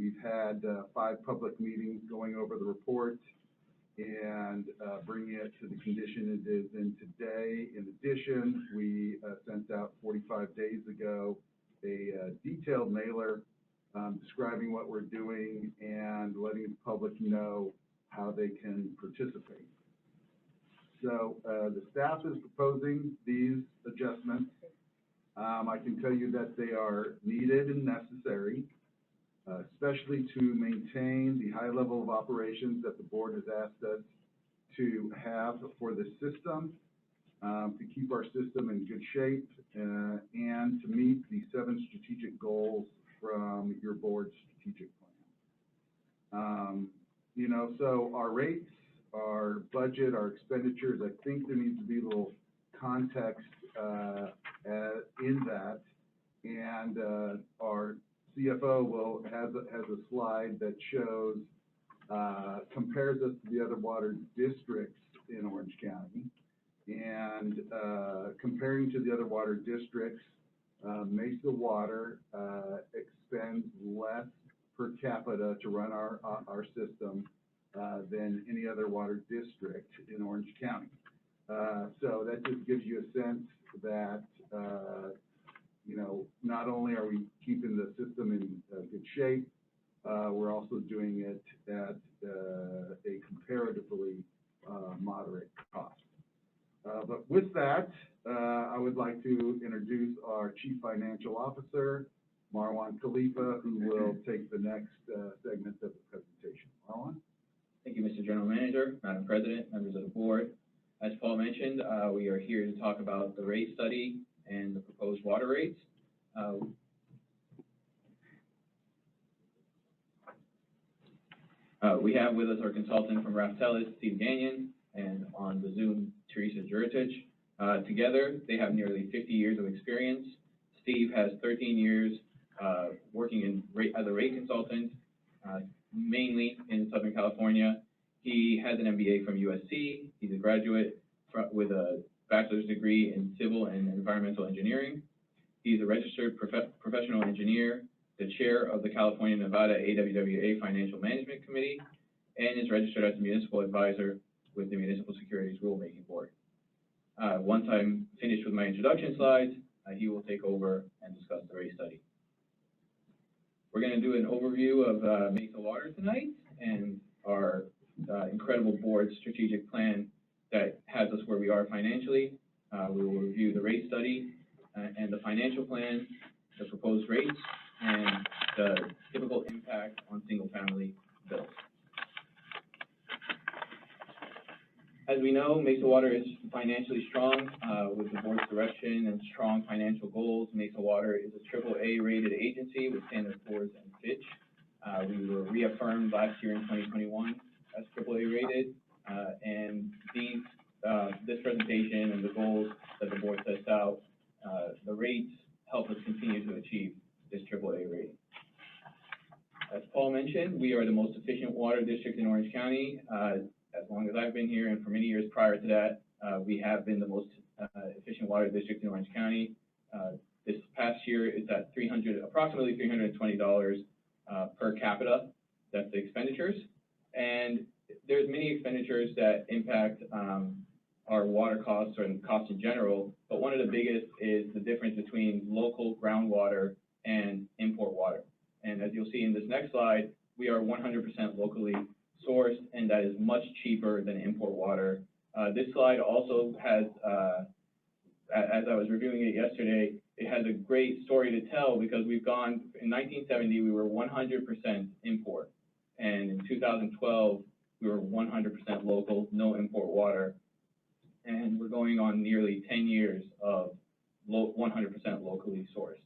We've had 5 public meetings going over the report and bringing it to the condition it is in today. In addition, we sent out 45 days ago a detailed mailer describing what we're doing and letting the public know how they can participate. So the staff is proposing these adjustments. I can tell you that they are needed and necessary, especially to maintain the high level of operations that the board has asked us to have for the system, to keep our system in good shape, and to meet the 7 strategic goals from your board's strategic plan. You know, so our rates, our budget, our expenditures, I think there needs to be a little context in that, and our CFO has a slide that shows, compares us to the other water districts in Orange County, and comparing to the other water districts, Mesa Water expends less per capita to run our system than any other water district in Orange County. So that just gives you a sense that, you know, not only are we keeping the system in good shape, we're also doing it at a comparatively moderate cost. But with that, I would like to introduce our Chief Financial Officer, Marwan Khalifa, who will take the next segment of the presentation. Marwan? Thank you, Mr. General Manager, Madam President, members of the board. As Paul mentioned, we are here to talk about the rate study and the proposed water rates. We have with us our consultant from Raftelis, Steve Gagnon, and on the Zoom, Teresa Juritich. Together, they have nearly 50 years of experience. Steve has 13 years working as a rate consultant, mainly in Southern California. He has an MBA from USC. He's a graduate with a bachelor's degree in civil and environmental engineering. He's a registered professional engineer, the chair of the California-Nevada AWWA Financial Management Committee, and is registered as a municipal advisor with the Municipal Securities Rulemaking Board. Once I'm finished with my introduction slides, he will take over and discuss the rate study. We're going to do an overview of Mesa Water tonight and our incredible board strategic plan that has us where we are financially. We will review the rate study and the financial plan, the proposed rates, and the typical impact on single-family bills. As we know, Mesa Water is financially strong with the board's direction and strong financial goals. Mesa Water is a AAA rated agency with Standard & Poor's and Fitch. We were reaffirmed last year in 2021 as AAA rated, and this presentation and the goals that the board sets out, the rates help us continue to achieve this AAA rating. As Paul mentioned, we are the most efficient water district in Orange County. As long as I've been here, and for many years prior to that, we have been the most efficient water district in Orange County. This past year, it's at approximately $320 per capita. That's the expenditures. And there's many expenditures that impact our water costs and costs in general, but one of the biggest is the difference between local groundwater and import water. And as you'll see in this next slide, we are 100% locally sourced, and that is much cheaper than import water. This slide also has, as I was reviewing it yesterday, it has a great story to tell because we've gone, in 1970, we were 100% import, and in 2012, we were 100% local, no import water, and we're going on nearly 10 years of 100% locally sourced.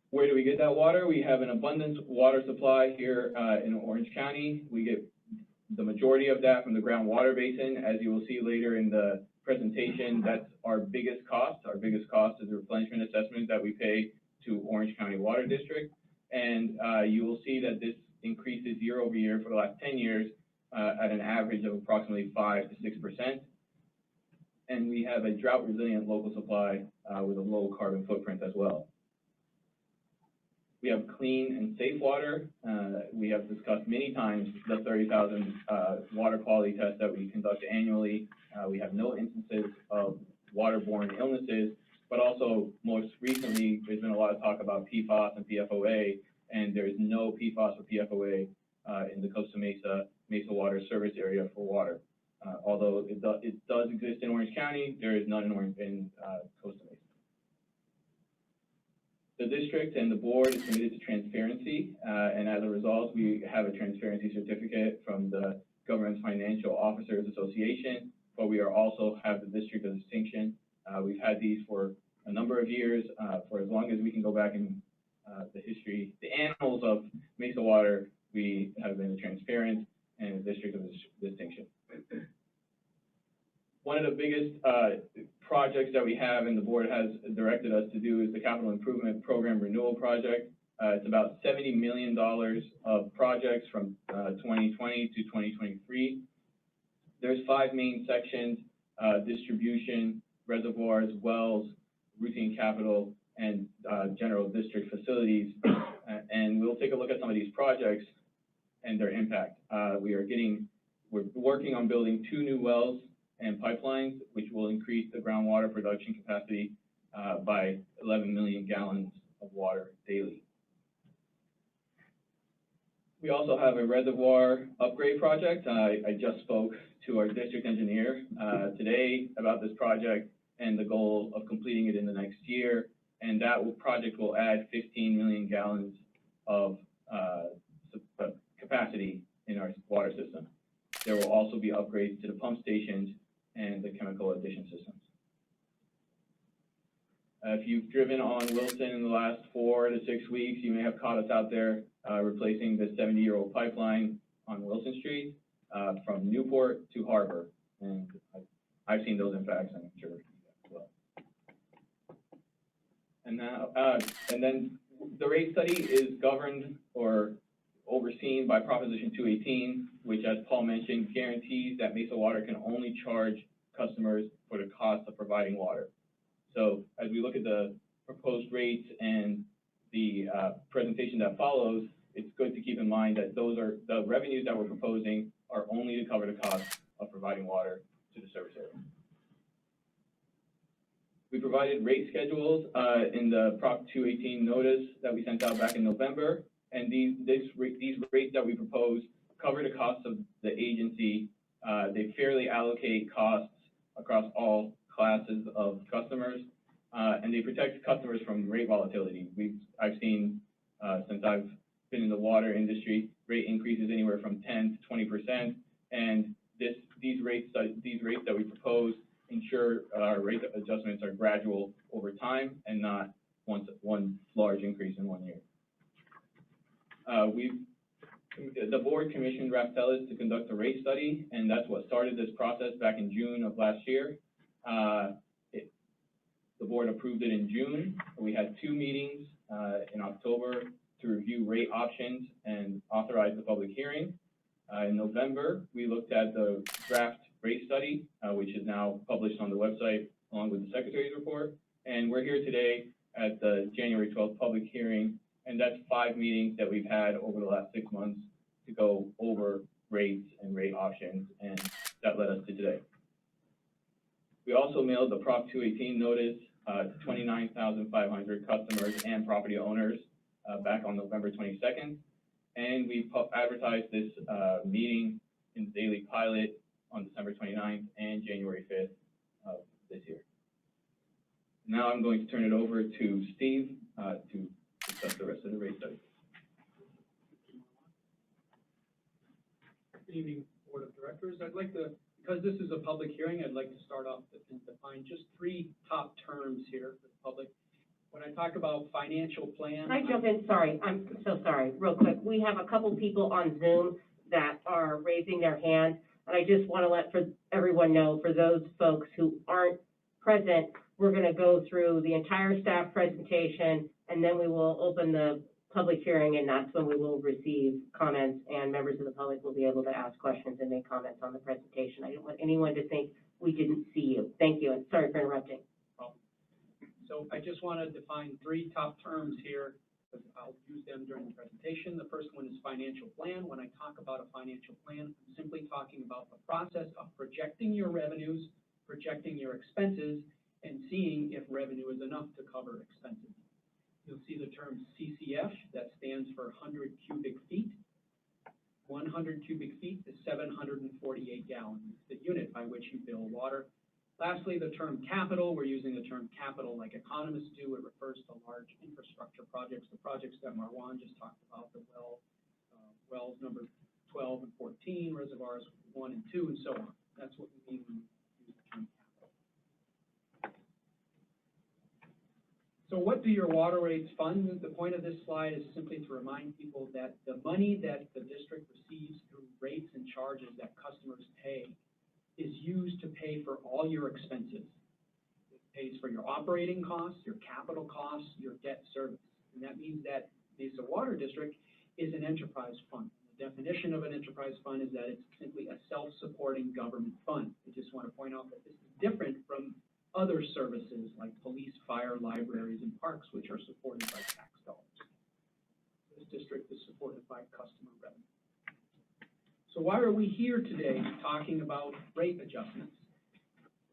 Where do we get that water? We have an abundant water supply here in Orange County. We get the majority of that from the groundwater basin. As you will see later in the presentation, that's our biggest cost. Our biggest cost is the replenishment assessment that we pay to Orange County Water District. And you will see that this increases year over year for the last 10 years at an average of approximately 5 to 6%. And we have a drought-resilient local supply with a low carbon footprint as well. We have clean and safe water. We have discussed many times the 30,000 water quality tests that we conduct annually. We have no instances of waterborne illnesses, but also most recently, there's been a lot of talk about PFAS and PFOA, and there's no PFAS or PFOA in the Costa Mesa Water service area for water. Although it does exist in Orange County, there is none in Costa Mesa. The district and the board is committed to transparency, and as a result, we have a transparency certificate from the Government Financial Officers Association, but we are also have the District of Distinction. We've had these for a number of years, for as long as we can go back in the history, the annals of Mesa Water, we have been transparent and a District of Distinction. One of the biggest projects that we have and the board has directed us to do is the Capital Improvement Program Renewal Project. It's about $70 million of projects from 2020 to 2023. There's 5 main sections: distribution, reservoirs, wells, routine capital, and general district facilities. And we'll take a look at some of these projects and their impact. We're working on building 2 new wells and pipelines, which will increase the groundwater production capacity by 11 million gallons of water daily. We also have a reservoir upgrade project. I just spoke to our district engineer today about this project and the goal of completing it in the next year. And that project will add 15 million gallons of capacity in our water system. There will also be upgrades to the pump stations and the chemical addition systems. If you've driven on Wilson in the last 4 to 6 weeks, you may have caught us out there replacing the 70-year-old pipeline on Wilson Street from Newport to Harbor. And I've seen those impacts, and I'm sure you have as well. And now, and then the rate study is governed or overseen by Proposition 218, which, as Paul mentioned, guarantees that Mesa Water can only charge customers for the cost of providing water. So as we look at the proposed rates and the presentation that follows, it's good to keep in mind that those are the revenues that we're proposing are only to cover the cost of providing water to the service area. We provided rate schedules in the Prop 218 notice that we sent out back in November, and these rates that we propose cover the costs of the agency. They fairly allocate costs across all classes of customers, and they protect customers from rate volatility. I've seen, since I've been in the water industry, rate increases anywhere from 10 to 20%, and these rates that we propose ensure our rate adjustments are gradual over time and not one large increase in 1 year. The board commissioned Raftellus to conduct a rate study, and that's what started this process back in June of last year. The board approved it in June. We had 2 meetings in October to review rate options and authorize the public hearing. In November, we looked at the draft rate study, which is now published on the website along with the Secretary's report. And we're here today at the January 12th public hearing, and that's 5 meetings that we've had over the last 6 months to go over rates and rate options, and that led us to today. We also mailed the Prop 218 notice to 29,500 customers and property owners back on November 22nd, and we advertised this meeting in the Daily Pilot on December 29th and January 5th of this year. Now I'm going to turn it over to Steve to discuss the rest of the rate study. Good evening, Board of Directors. I'd like to, because this is a public hearing, I'd like to start off and define just 3 top terms here for the public. When I talk about financial plan. Can I jump in? Sorry, I'm so sorry. Real quick, we have a couple people on Zoom that are raising their hand, and I just want to let everyone know, for those folks who aren't present, we're going to go through the entire staff presentation, and then we will open the public hearing, and that's when we will receive comments, and members of the public will be able to ask questions and make comments on the presentation. I don't want anyone to think we didn't see you. Thank you, and sorry for interrupting. So I just want to define 3 top terms here because I'll use them during the presentation. The first one is financial plan. When I talk about a financial plan, I'm simply talking about the process of projecting your revenues, projecting your expenses, and seeing if revenue is enough to cover expenses. You'll see the term CCF, that stands for 100 cubic feet. 100 cubic feet is 748 gallons, the unit by which you bill water. Lastly, the term capital, we're using the term capital like economists do. It refers to large infrastructure projects, the projects that Marwan just talked about, the wells number 12 and 14, reservoirs 1 and 2, and so on. That's what we mean when we use the term capital. So what do your water rates fund? The point of this slide is simply to remind people that the money that the district receives through rates and charges that customers pay is used to pay for all your expenses. It pays for your operating costs, your capital costs, your debt service. And that means that Mesa Water District is an enterprise fund. The definition of an enterprise fund is that it's simply a self-supporting government fund. I just want to point out that this is different from other services like police, fire, libraries, and parks, which are supported by tax dollars. This district is supported by customer revenue. So why are we here today talking about rate adjustments?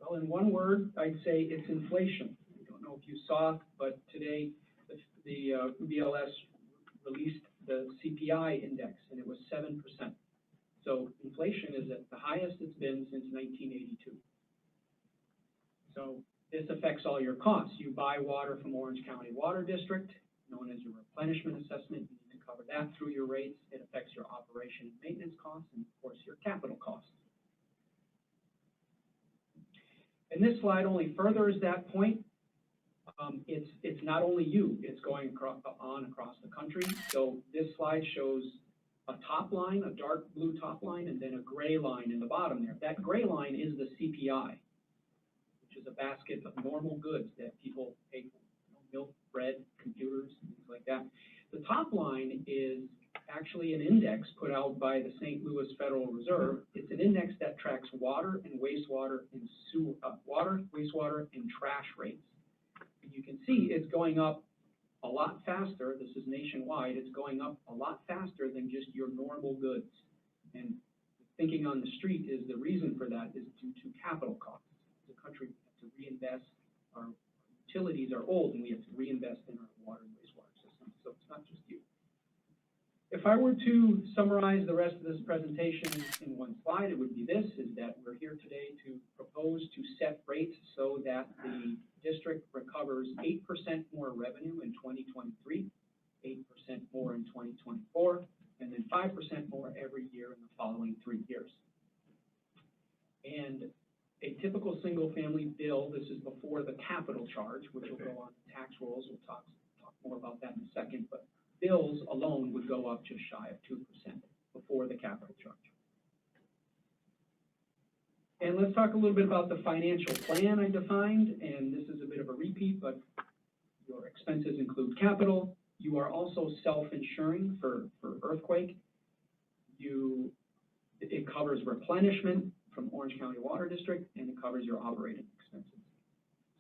Well, in one word, I'd say it's inflation. I don't know if you saw, but today the BLS released the CPI index, and it was 7%. So inflation is at the highest it's been since 1982. So this affects all your costs. You buy water from Orange County Water District, known as your replenishment assessment. You need to cover that through your rates. It affects your operation and maintenance costs, and of course your capital costs. And this slide only furthers that point. It's not only you, it's going on across the country. So this slide shows a top line, a dark blue top line, and then a gray line in the bottom there. That gray line is the CPI, which is a basket of normal goods that people pay for, milk, bread, computers, things like that. The top line is actually an index put out by the St. Louis Federal Reserve. It's an index that tracks water and wastewater and water, wastewater, and trash rates. And you can see it's going up a lot faster. This is nationwide. It's going up a lot faster than just your normal goods. And thinking on the street is the reason for that is due to capital costs. The country has to reinvest. Our utilities are old, and we have to reinvest in our water and wastewater systems. So it's not just you. If I were to summarize the rest of this presentation in one slide, it would be this, is that we're here today to propose to set rates so that the district recovers 8% more revenue in 2023, 8% more in 2024, and then 5% more every year in the following 3 years. And a typical single-family bill, this is before the capital charge, which will go on the tax rolls. We'll talk more about that in a second, but bills alone would go up just shy of 2% before the capital charge. And let's talk a little bit about the financial plan I defined, and this is a bit of a repeat, but your expenses include capital. You are also self-insuring for earthquake. It covers replenishment from Orange County Water District, and it covers your operating expenses.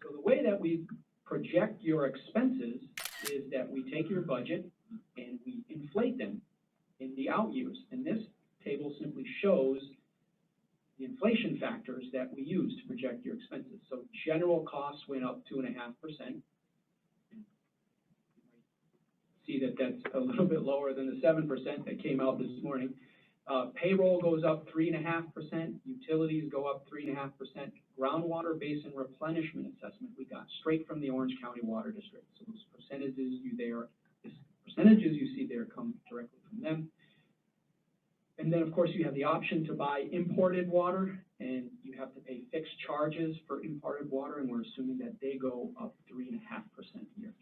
So the way that we project your expenses is that we take your budget and we inflate them in the out years. And this table simply shows the inflation factors that we use to project your expenses. So general costs went up 2.5%. See that that's a little bit lower than the 7% that came out this morning. Payroll goes up 3.5%. Utilities go up 3.5%. Groundwater basin replenishment assessment we got straight from the Orange County Water District. So those percentages you see there come directly from them. And then, of course, you have the option to buy imported water, and you have to pay fixed charges for imported water, and we're assuming that they go up 3.5% a year.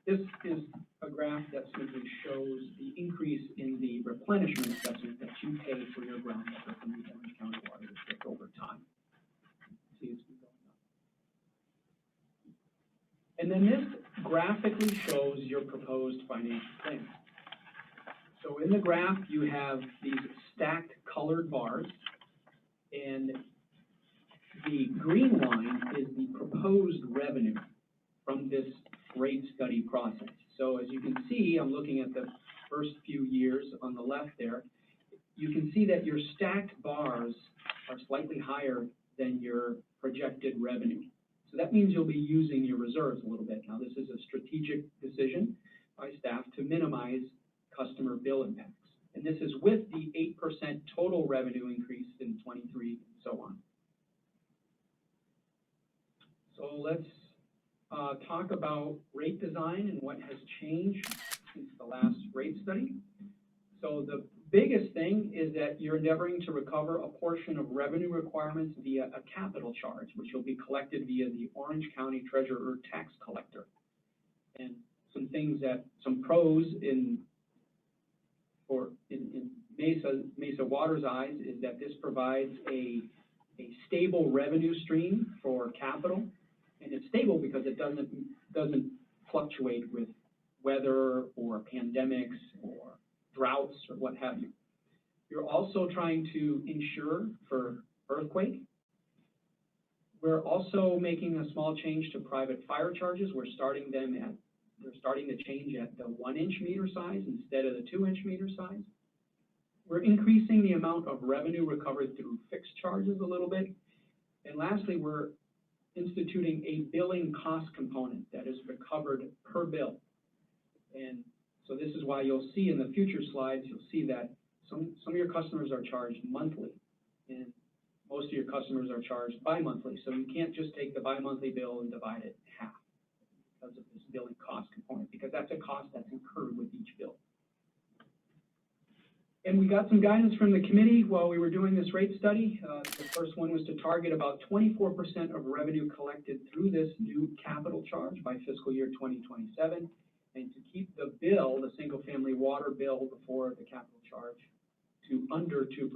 This is a graph that simply shows the increase in the replenishment assessment that you pay for your groundwater from the Orange County Water District over time. See, it's been going up. And then this graphically shows your proposed financial plan. So in the graph, you have these stacked colored bars, and the green line is the proposed revenue from this rate study process. So as you can see, I'm looking at the first few years on the left there. You can see that your stacked bars are slightly higher than your projected revenue. So that means you'll be using your reserves a little bit. Now, this is a strategic decision by staff to minimize customer bill impacts. And this is with the 8% total revenue increase in 23 and so on. So let's talk about rate design and what has changed since the last rate study. So the biggest thing is that you're endeavoring to recover a portion of revenue requirements via a capital charge, which will be collected via the Orange County Treasurer Tax Collector. And some pros in Mesa Water's eyes is that this provides a stable revenue stream for capital. And it's stable because it doesn't fluctuate with weather or pandemics or droughts or what have you. You're also trying to insure for earthquake. We're also making a small change to private fire charges. We're starting to change at the 1-inch meter size instead of the 2-inch meter size. We're increasing the amount of revenue recovered through fixed charges a little bit. And lastly, we're instituting a billing cost component that is recovered per bill. And so this is why you'll see in the future slides, you'll see that some of your customers are charged monthly, and most of your customers are charged bi-monthly. So you can't just take the bi-monthly bill and divide it in half because of this billing cost component, because that's a cost that's incurred with each bill. And we got some guidance from the committee while we were doing this rate study. The first one was to target about 24% of revenue collected through this new capital charge by fiscal year 2027, and to keep the bill, the single-family water bill before the capital charge, to under 2%.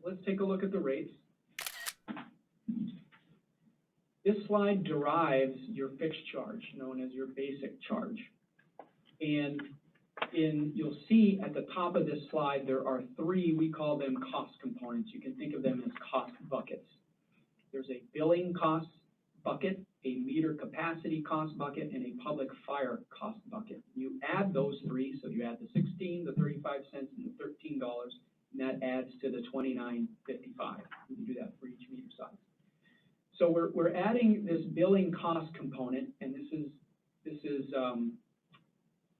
Let's take a look at the rates. This slide derives your fixed charge, known as your basic charge. And you'll see at the top of this slide, there are three, we call them cost components. You can think of them as cost buckets. There's a billing cost bucket, a meter capacity cost bucket, and a public fire cost bucket. You add those three, so you add the 16, the 35 cents, and the $13, and that adds to the $29.55. You can do that for each meter size. So we're adding this billing cost component, and this is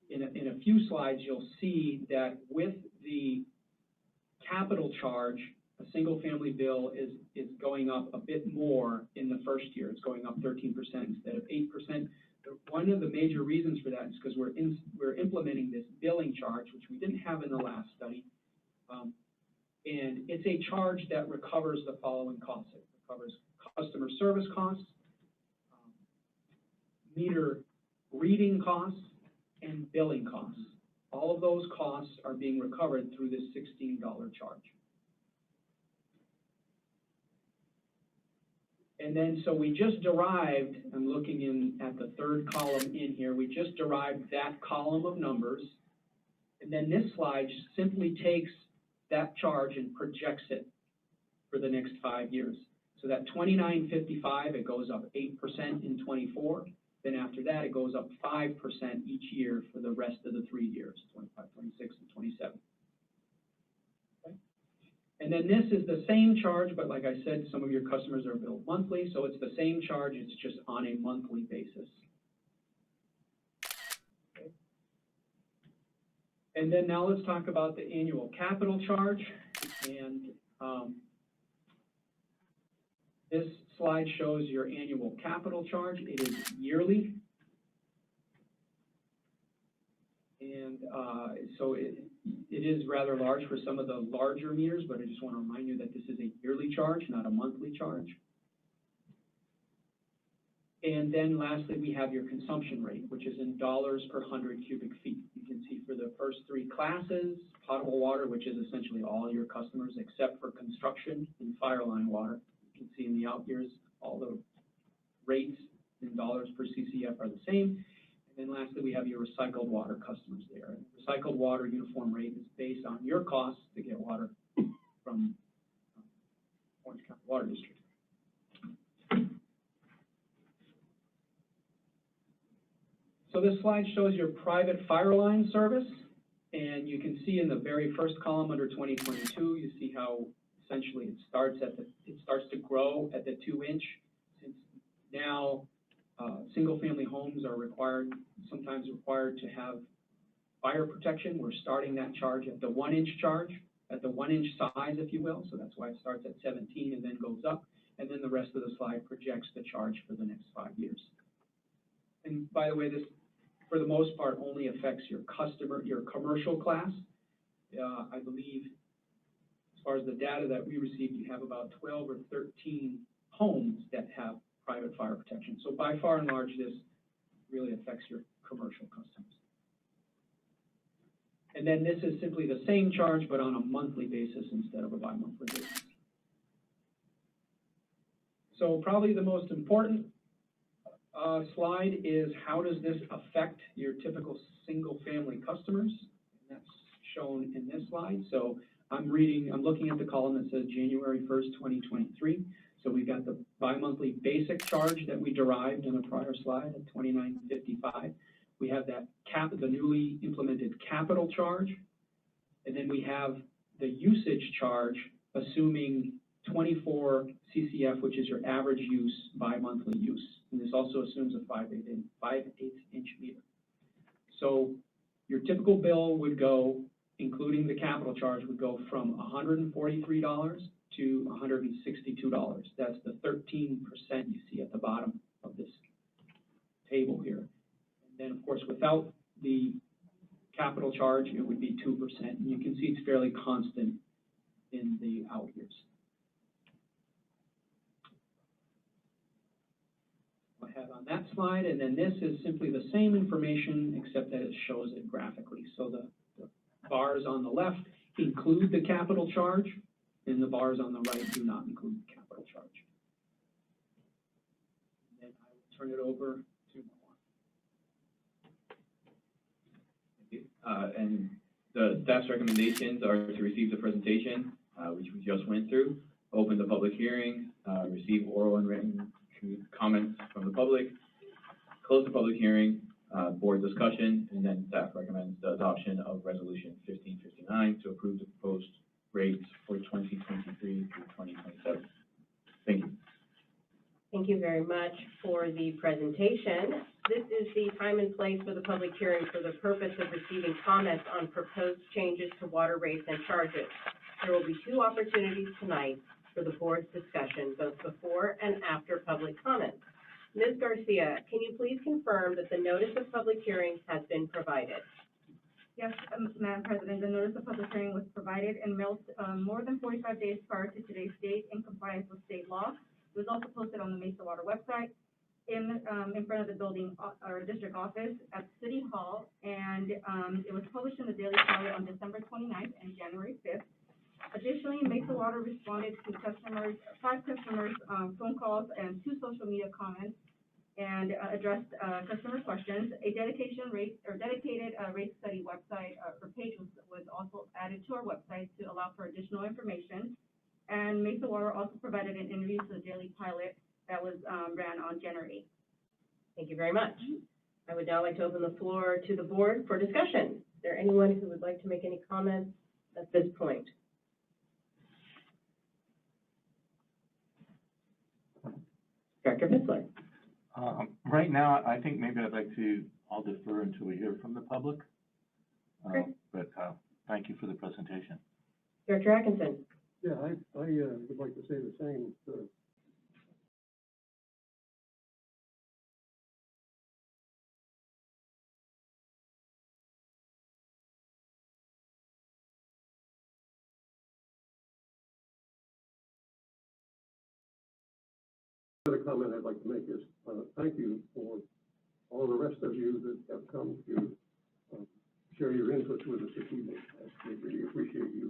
in a few slides, you'll see that with the capital charge, a single-family bill is going up a bit more in the first year. It's going up 13% instead of 8%. One of the major reasons for that is because we're implementing this billing charge, which we didn't have in the last study. And it's a charge that recovers the following costs. It recovers customer service costs, meter reading costs, and billing costs. All of those costs are being recovered through this $16 charge. And then, so we just derived, I'm looking in at the third column in here, we just derived that column of numbers. And then this slide simply takes that charge and projects it for the next 5 years. So that $29.55, it goes up 8% in 24. Then after that, it goes up 5% each year for the rest of the 3 years, 25, 26, and 27. Okay. And then this is the same charge, but like I said, some of your customers are billed monthly, so it's the same charge, it's just on a monthly basis. Okay. And then now let's talk about the annual capital charge. And this slide shows your annual capital charge. It is yearly. And so it is rather large for some of the larger meters, but I just want to remind you that this is a yearly charge, not a monthly charge. And then lastly, we have your consumption rate, which is in dollars per 100 cubic feet. You can see for the first three classes, potable water, which is essentially all your customers except for construction and fire line water. You can see in the out years, all the rates in dollars per CCF are the same. And then lastly, we have your recycled water customers there. And recycled water uniform rate is based on your costs to get water from Orange County Water District. this slide shows your private fire line service, and you can see in the very first column under 2022, you see how essentially it starts to grow at the 2-inch. Since now, single-family homes are sometimes required to have fire protection. We're starting that charge at the 1-inch charge, at the 1-inch size, if you will. So that's why it starts at 17 and then goes up. And then the rest of the slide projects the charge for the next 5 years. And by the way, this, for the most part, only affects your commercial class. I believe, as far as the data that we received, you have about 12 or 13 homes that have private fire protection. So by far and large, this really affects your commercial customers. And then this is simply the same charge, but on a monthly basis instead of a bi-monthly basis. So probably the most important slide is how does this affect your typical single-family customers? And that's shown in this slide. So I'm looking at the column that says January 1st, 2023. So we've got the bi-monthly basic charge that we derived in a prior slide at $29.55. We have that the newly implemented capital charge, and then we have the usage charge, assuming 24 CCF, which is your average use bi-monthly use. And this also assumes a 5/8-inch meter. So your typical bill would go, including the capital charge, would go from $143 to $162. That's the 13% you see at the bottom of this table here. And then, of course, without the capital charge, it would be 2%. And you can see it's fairly constant in the out years. I have on that slide, and then this is simply the same information except that it shows it graphically. So the bars on the left include the capital charge, and the bars on the right do not include the capital charge. And then I will turn it over to Marwan. And the staff's recommendations are to receive the presentation, which we just went through, open the public hearing, receive oral and written comments from the public, close the public hearing, board discussion, and then staff recommends the adoption of Resolution 1559 to approve the proposed rates for 2023 through 2027. Thank you. Thank you very much for the presentation. This is the time and place for the public hearing for the purpose of receiving comments on proposed changes to water rates and charges. There will be 2 opportunities tonight for the board's discussion, both before and after public comments. Ms. Garcia, can you please confirm that the notice of public hearing has been provided? Yes, Madam President, the notice of public hearing was provided and mailed more than 45 days prior to today's date in compliance with state law. It was also posted on the Mesa Water website in front of the building or district office at City Hall, and it was published in the Daily Pilot on December 29th and January 5th. Additionally, Mesa Water responded to 5 customers' phone calls and 2 social media comments and addressed customer questions. A dedicated rate study website or page was also added to our website to allow for additional information. And Mesa Water also provided an interview to the Daily Pilot that was ran on January 8th. Thank you very much. I would now like to open the floor to the board for discussion. Is there anyone who would like to make any comments at this point? Director Bitzler. Right now, I think maybe I'll defer until we hear from the public. Great. But thank you for the presentation. Director Atkinson. Yeah, I would like to say the same. The other comment I'd like to make is thank you for all the rest of you that have come to share your input with us this evening. I really appreciate you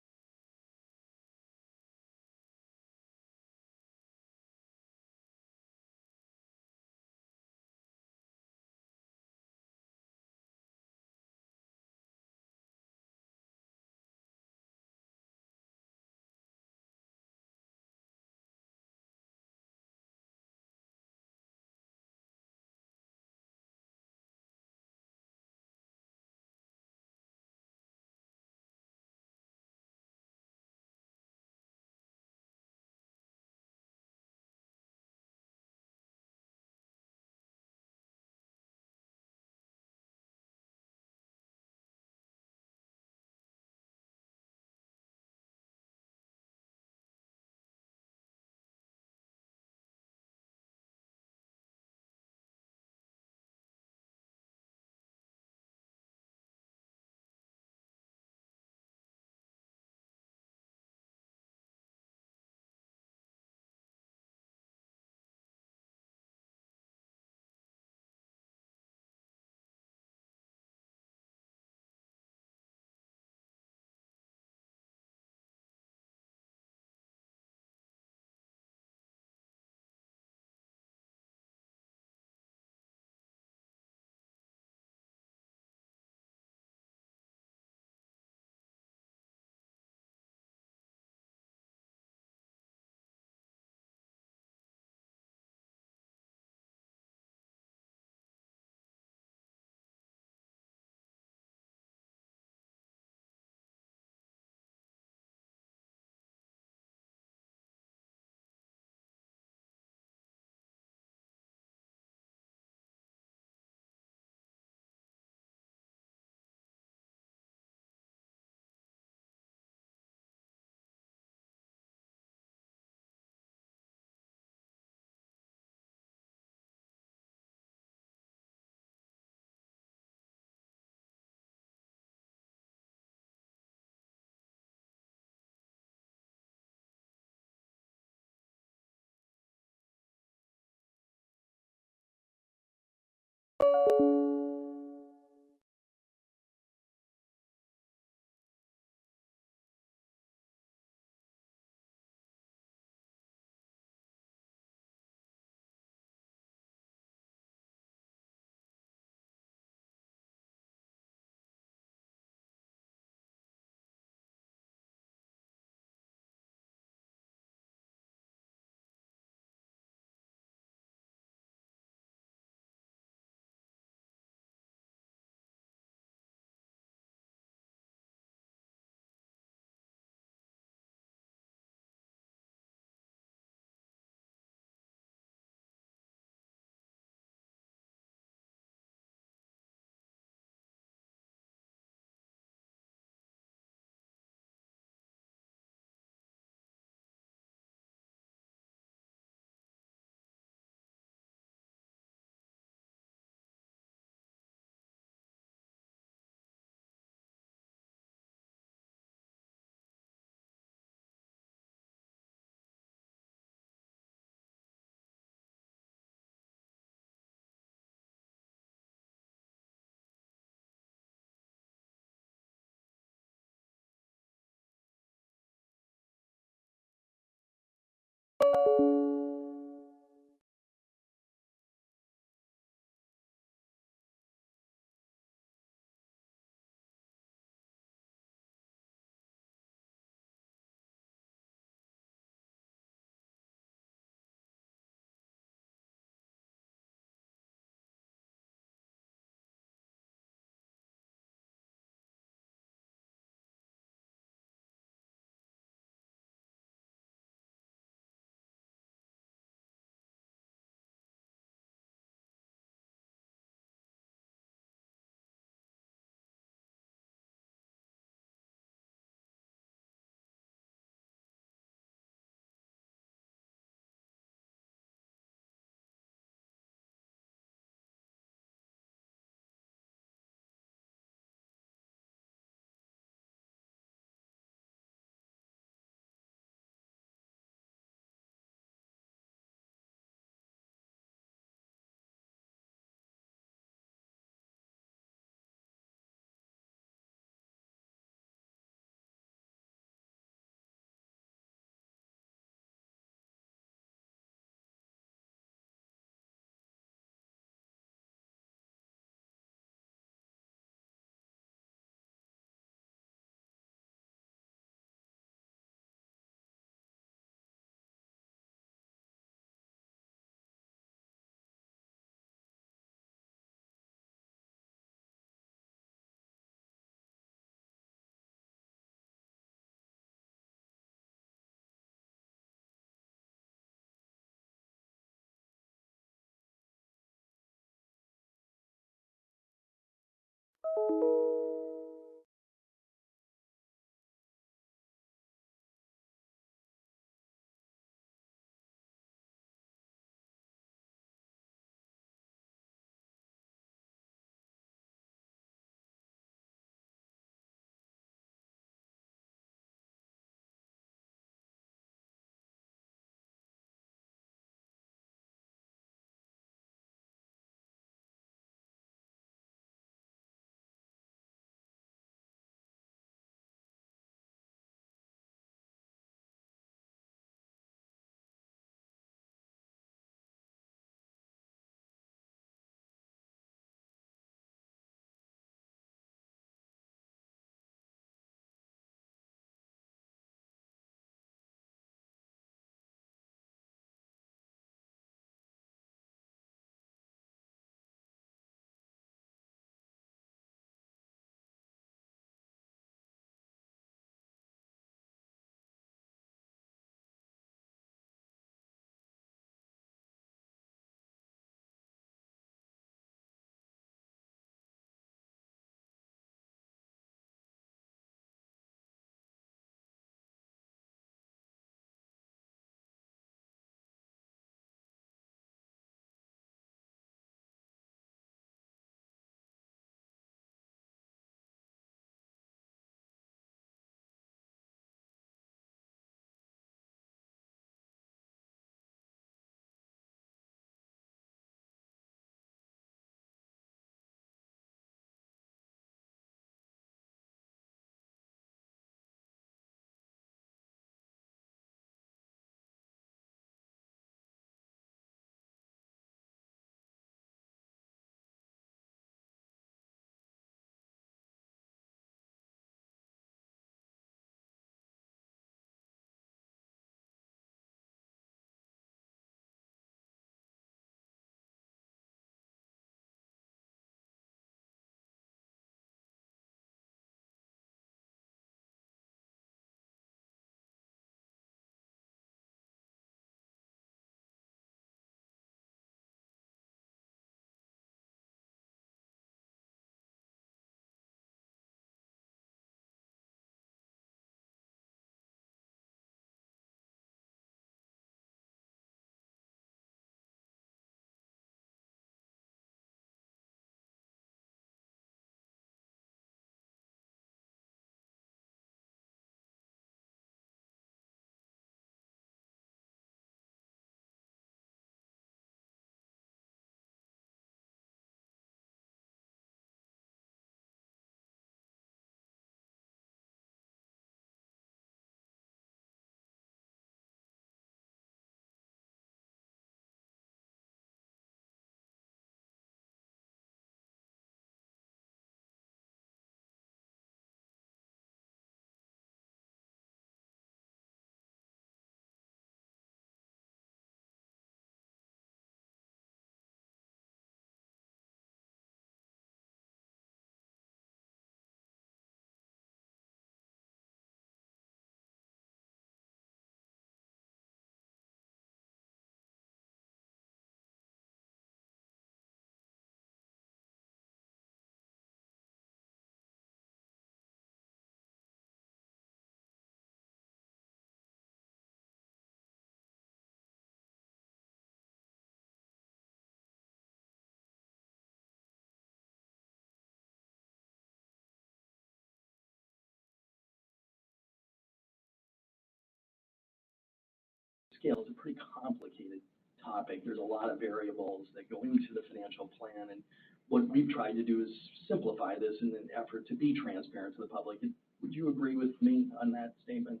scale is a pretty complicated topic. There's a lot of variables that go into the financial plan, and what we've tried to do is simplify this in an effort to be transparent to the public. Would you agree with me on that statement?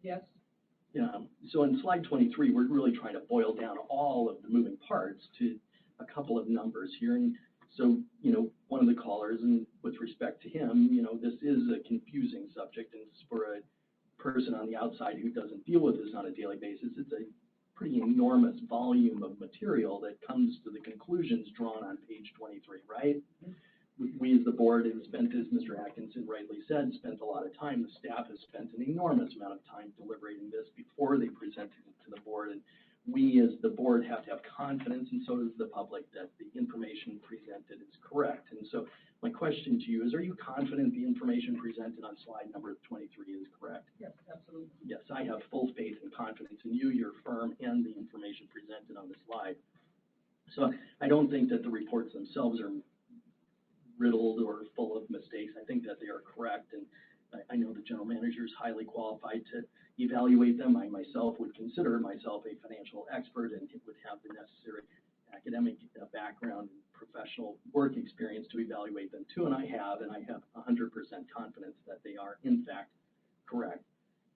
Yes. Yeah. So in slide 23, we're really trying to boil down all of the moving parts to a couple of numbers here. And so, one of the callers, and with respect to him, this is a confusing subject, and for a person on the outside who doesn't deal with this on a daily basis, it's a pretty enormous volume of material that comes to the conclusions drawn on page 23, right? We as the board have spent, as Mr. Atkinson rightly said, spent a lot of time. The staff has spent an enormous amount of time deliberating this before they presented it to the board. And we as the board have to have confidence, and so does the public, that the information presented is correct. And so my question to you is, are you confident the information presented on slide number 23 is correct? Yes, absolutely. Yes, I have full faith and confidence in you, your firm, and the information presented on the slide. So I don't think that the reports themselves are riddled or full of mistakes. I think that they are correct, and I know the general manager is highly qualified to evaluate them. I myself would consider myself a financial expert and would have the necessary academic background and professional work experience to evaluate them too, and I have 100% confidence that they are in fact correct.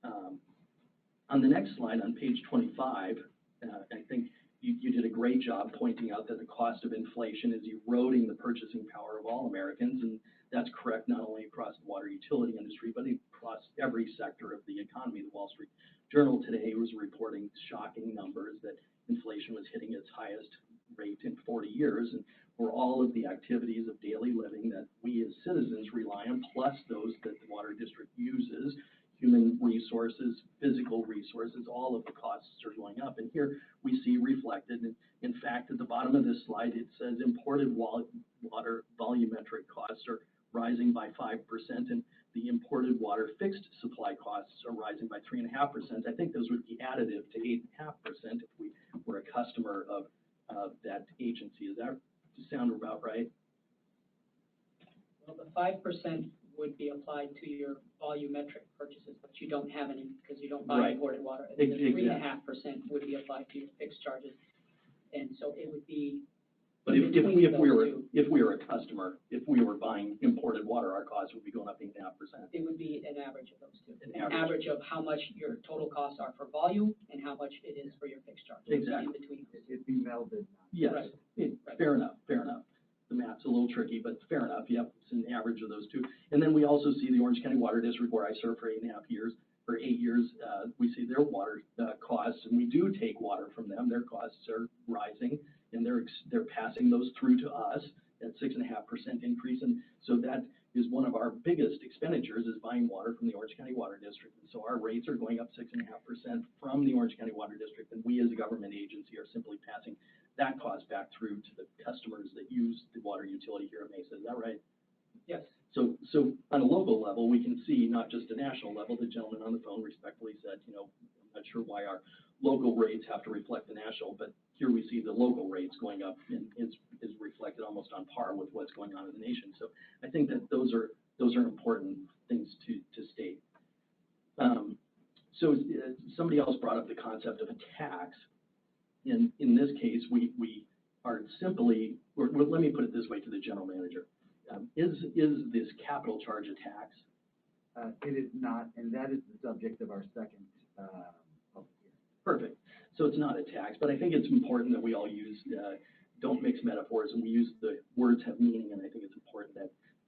On the next slide, on page 25, I think you did a great job pointing out that the cost of inflation is eroding the purchasing power of all Americans, and that's correct not only across the water utility industry, but across every sector of the economy. The Wall Street Journal today was reporting shocking numbers that inflation was hitting its highest rate in 40 years, and for all of the activities of daily living that we as citizens rely on, plus those that the water district uses, human resources, physical resources, all of the costs are going up. And here we see reflected, in fact, at the bottom of this slide, it says imported water volumetric costs are rising by 5%, and the imported water fixed supply costs are rising by 3.5%. I think those would be additive to 8.5% if we were a customer of that agency. Does that sound about right? Well, the 5% would be applied to your volumetric purchases, but you don't have any because you don't buy Right. imported water. And the Exactly. 3.5% would be applied to your fixed charges. And so it would be. But in if between we those were two. if we were a customer, if we were buying imported water, our costs would be going up 8.5%. It would be an average of those two. An average. Of how much your total costs are for volume and how much it is for your fixed charges. Exactly. In between. It'd be melded. Yes, Right. Right. Fair enough, fair enough. The math's a little tricky, but fair enough. Yep, it's an average of those two. And then we also see the Orange County Water District, where I served for 8.5 years. For 8 years, we see their water costs, and we do take water from them. Their costs are rising, and they're passing those through to us at 6.5% increase. And so that is one of our biggest expenditures, is buying water from the Orange County Water District. And so our rates are going up 6.5% from the Orange County Water District, and we as a government agency are simply passing that cost back through to the customers that use the water utility here at Mesa. Is that right? Yes. So on a local level, we can see, not just a national level, the gentleman on the phone respectfully said, I'm not sure why our local rates have to reflect the national, but here we see the local rates going up, and is reflected almost on par with what's going on in the nation. So I think that those are important things to state. So somebody else brought up the concept of a tax. In this case, we are simply, or let me put it this way to the general manager. Is this capital charge a tax? It is not, and that is the subject of our second public hearing. Perfect. So it's not a tax, but I think it's important that we all use, don't mix metaphors, and we use the words have meaning, and I think it's important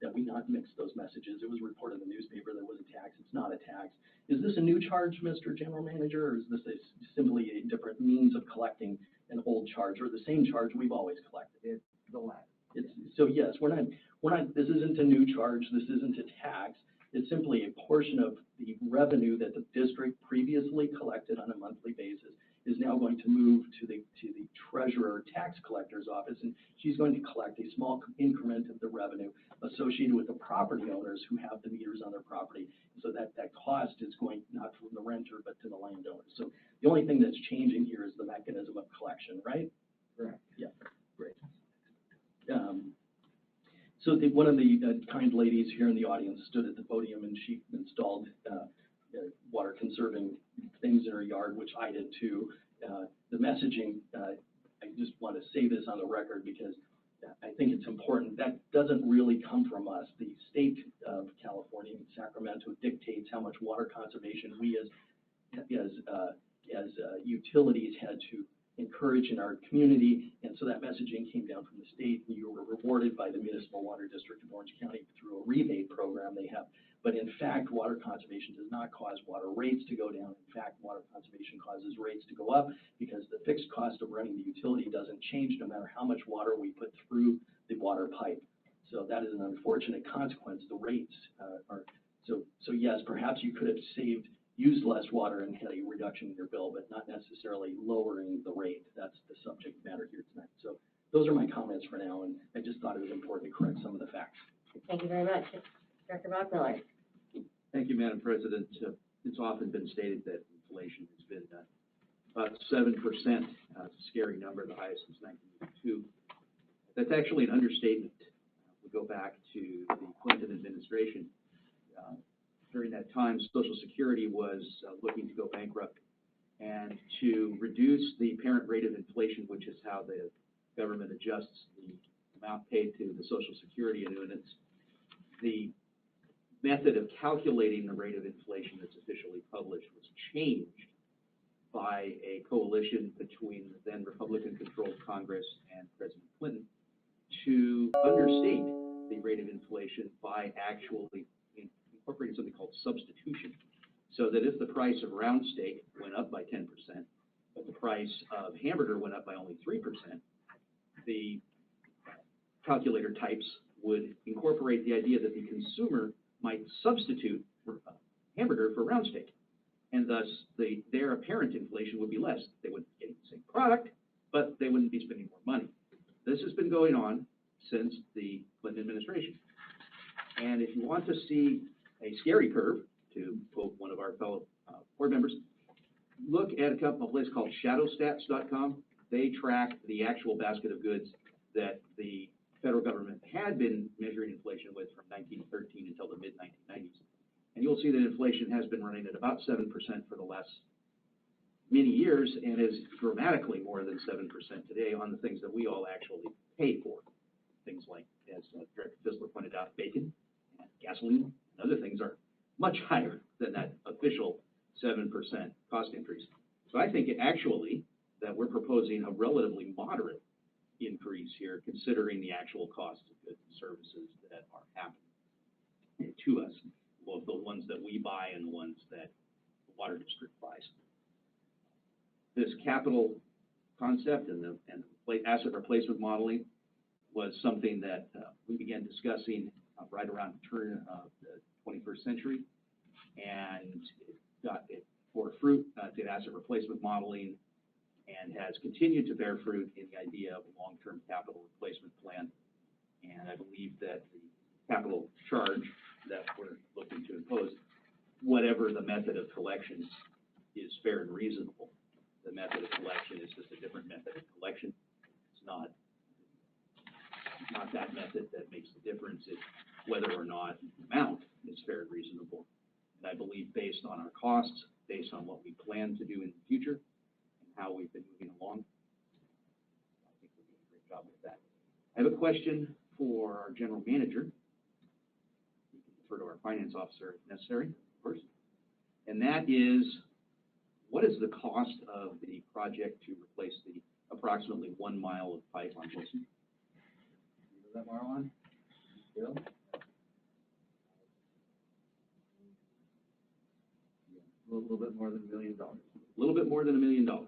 that we not mix those messages. It was reported in the newspaper that it was a tax. It's not a tax. Is this a new charge, Mr. General Manager, or is this simply a different means of collecting an old charge, or the same charge we've always collected? It's the latter. So yes, we're not, this isn't a new charge, this isn't a tax. It's simply a portion of the revenue that the district previously collected on a monthly basis is now going to move to the treasurer tax collector's office, and she's going to collect a small increment of the revenue associated with the property owners who have the meters on their property. So that cost is going not from the renter, but to the landowner. So the only thing that's changing here is the mechanism of collection, right? Correct. Yeah, great. So one of the kind ladies here in the audience stood at the podium, and she installed water conserving things in her yard, which I did too. The messaging, I just want to say this on the record because I think it's important. That doesn't really come from us. The state of California, Sacramento, dictates how much water conservation we as utilities had to encourage in our community, and so that messaging came down from the state, and you were rewarded by the Municipal Water District of Orange County through a rebate program they have. But in fact, water conservation does not cause water rates to go down. In fact, water conservation causes rates to go up because the fixed cost of running the utility doesn't change no matter how much water we put through the water pipe. So that is an unfortunate consequence. The rates are, so yes, perhaps you could have used less water and had a reduction in your bill, but not necessarily lowering the rate. That's the subject matter here tonight. So those are my comments for now, and I just thought it was important to correct some of the facts. Thank you very much. Director Bachmiller? Thank you, Madam President. It's often been stated that inflation has been about 7%. It's a scary number, the highest since 1982. That's actually an understatement. We go back to the Clinton administration. During that time, Social Security was looking to go bankrupt. And to reduce the parent rate of inflation, which is how the government adjusts the amount paid to the Social Security annuitants, the method of calculating the rate of inflation that's officially published was changed by a coalition between the then Republican-controlled Congress and President Clinton to understate the rate of inflation by actually incorporating something called substitution. So that if the price of round steak went up by 10%, but the price of hamburger went up by only 3%, the calculator types would incorporate the idea that the consumer might substitute hamburger for round steak. And thus, their apparent inflation would be less. They wouldn't be getting the same product, but they wouldn't be spending more money. This has been going on since the Clinton administration. And if you want to see a scary curve, to quote one of our fellow board members, look at a place called shadowstats.com. They track the actual basket of goods that the federal government had been measuring inflation with from 1913 until the mid-1990s. And you'll see that inflation has been running at about 7% for the last many years and is dramatically more than 7% today on the things that we all actually pay for. Things like, as Director Fisler pointed out, bacon and gasoline and other things are much higher than that official 7% cost increase. So I think actually that we're proposing a relatively moderate increase here, considering the actual cost of goods and services that are happening to us, both the ones that we buy and the ones that the water district buys. This capital concept and the asset replacement modeling was something that we began discussing right around the turn of the 21st century, and it bore fruit to asset replacement modeling and has continued to bear fruit in the idea of a long-term capital replacement plan. And I believe that the capital charge that we're looking to impose, whatever the method of collection, is fair and reasonable. The method of collection is just a different method of collection. It's not that method that makes the difference. It's whether or not the amount is fair and reasonable. And I believe based on our costs, based on what we plan to do in the future, and how we've been moving along, I think we're doing a great job with that. I have a question for our general manager. You can refer to our finance officer if necessary, of course. And that is, what is the cost of the project to replace the approximately 1 mile of pipe on Wilson? Is that Marlon? Bill? A little bit more than $1 million. A little bit more than $1 million. All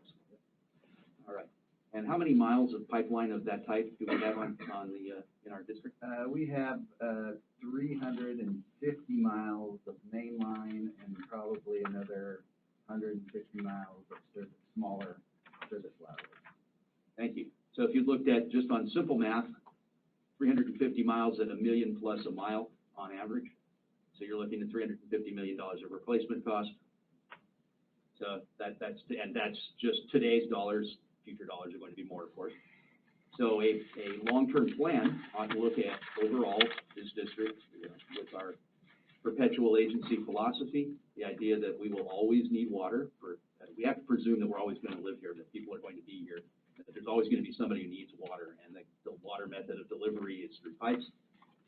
right. And how many miles of pipeline of that type do we have on the in our district? We have 350 miles of main line and probably another 150 miles of smaller service laterals. Thank you. So if you looked at just on simple math, 350 miles at $1 million plus a mile on average. So you're looking at $350 million of replacement cost. So that's just today's dollars. Future dollars are going to be more, of course. So a long-term plan ought to look at overall this district with our perpetual agency philosophy, the idea that we will always need water. We have to presume that we're always going to live here, that people are going to be here, that there's always going to be somebody who needs water, and that the water method of delivery is through pipes.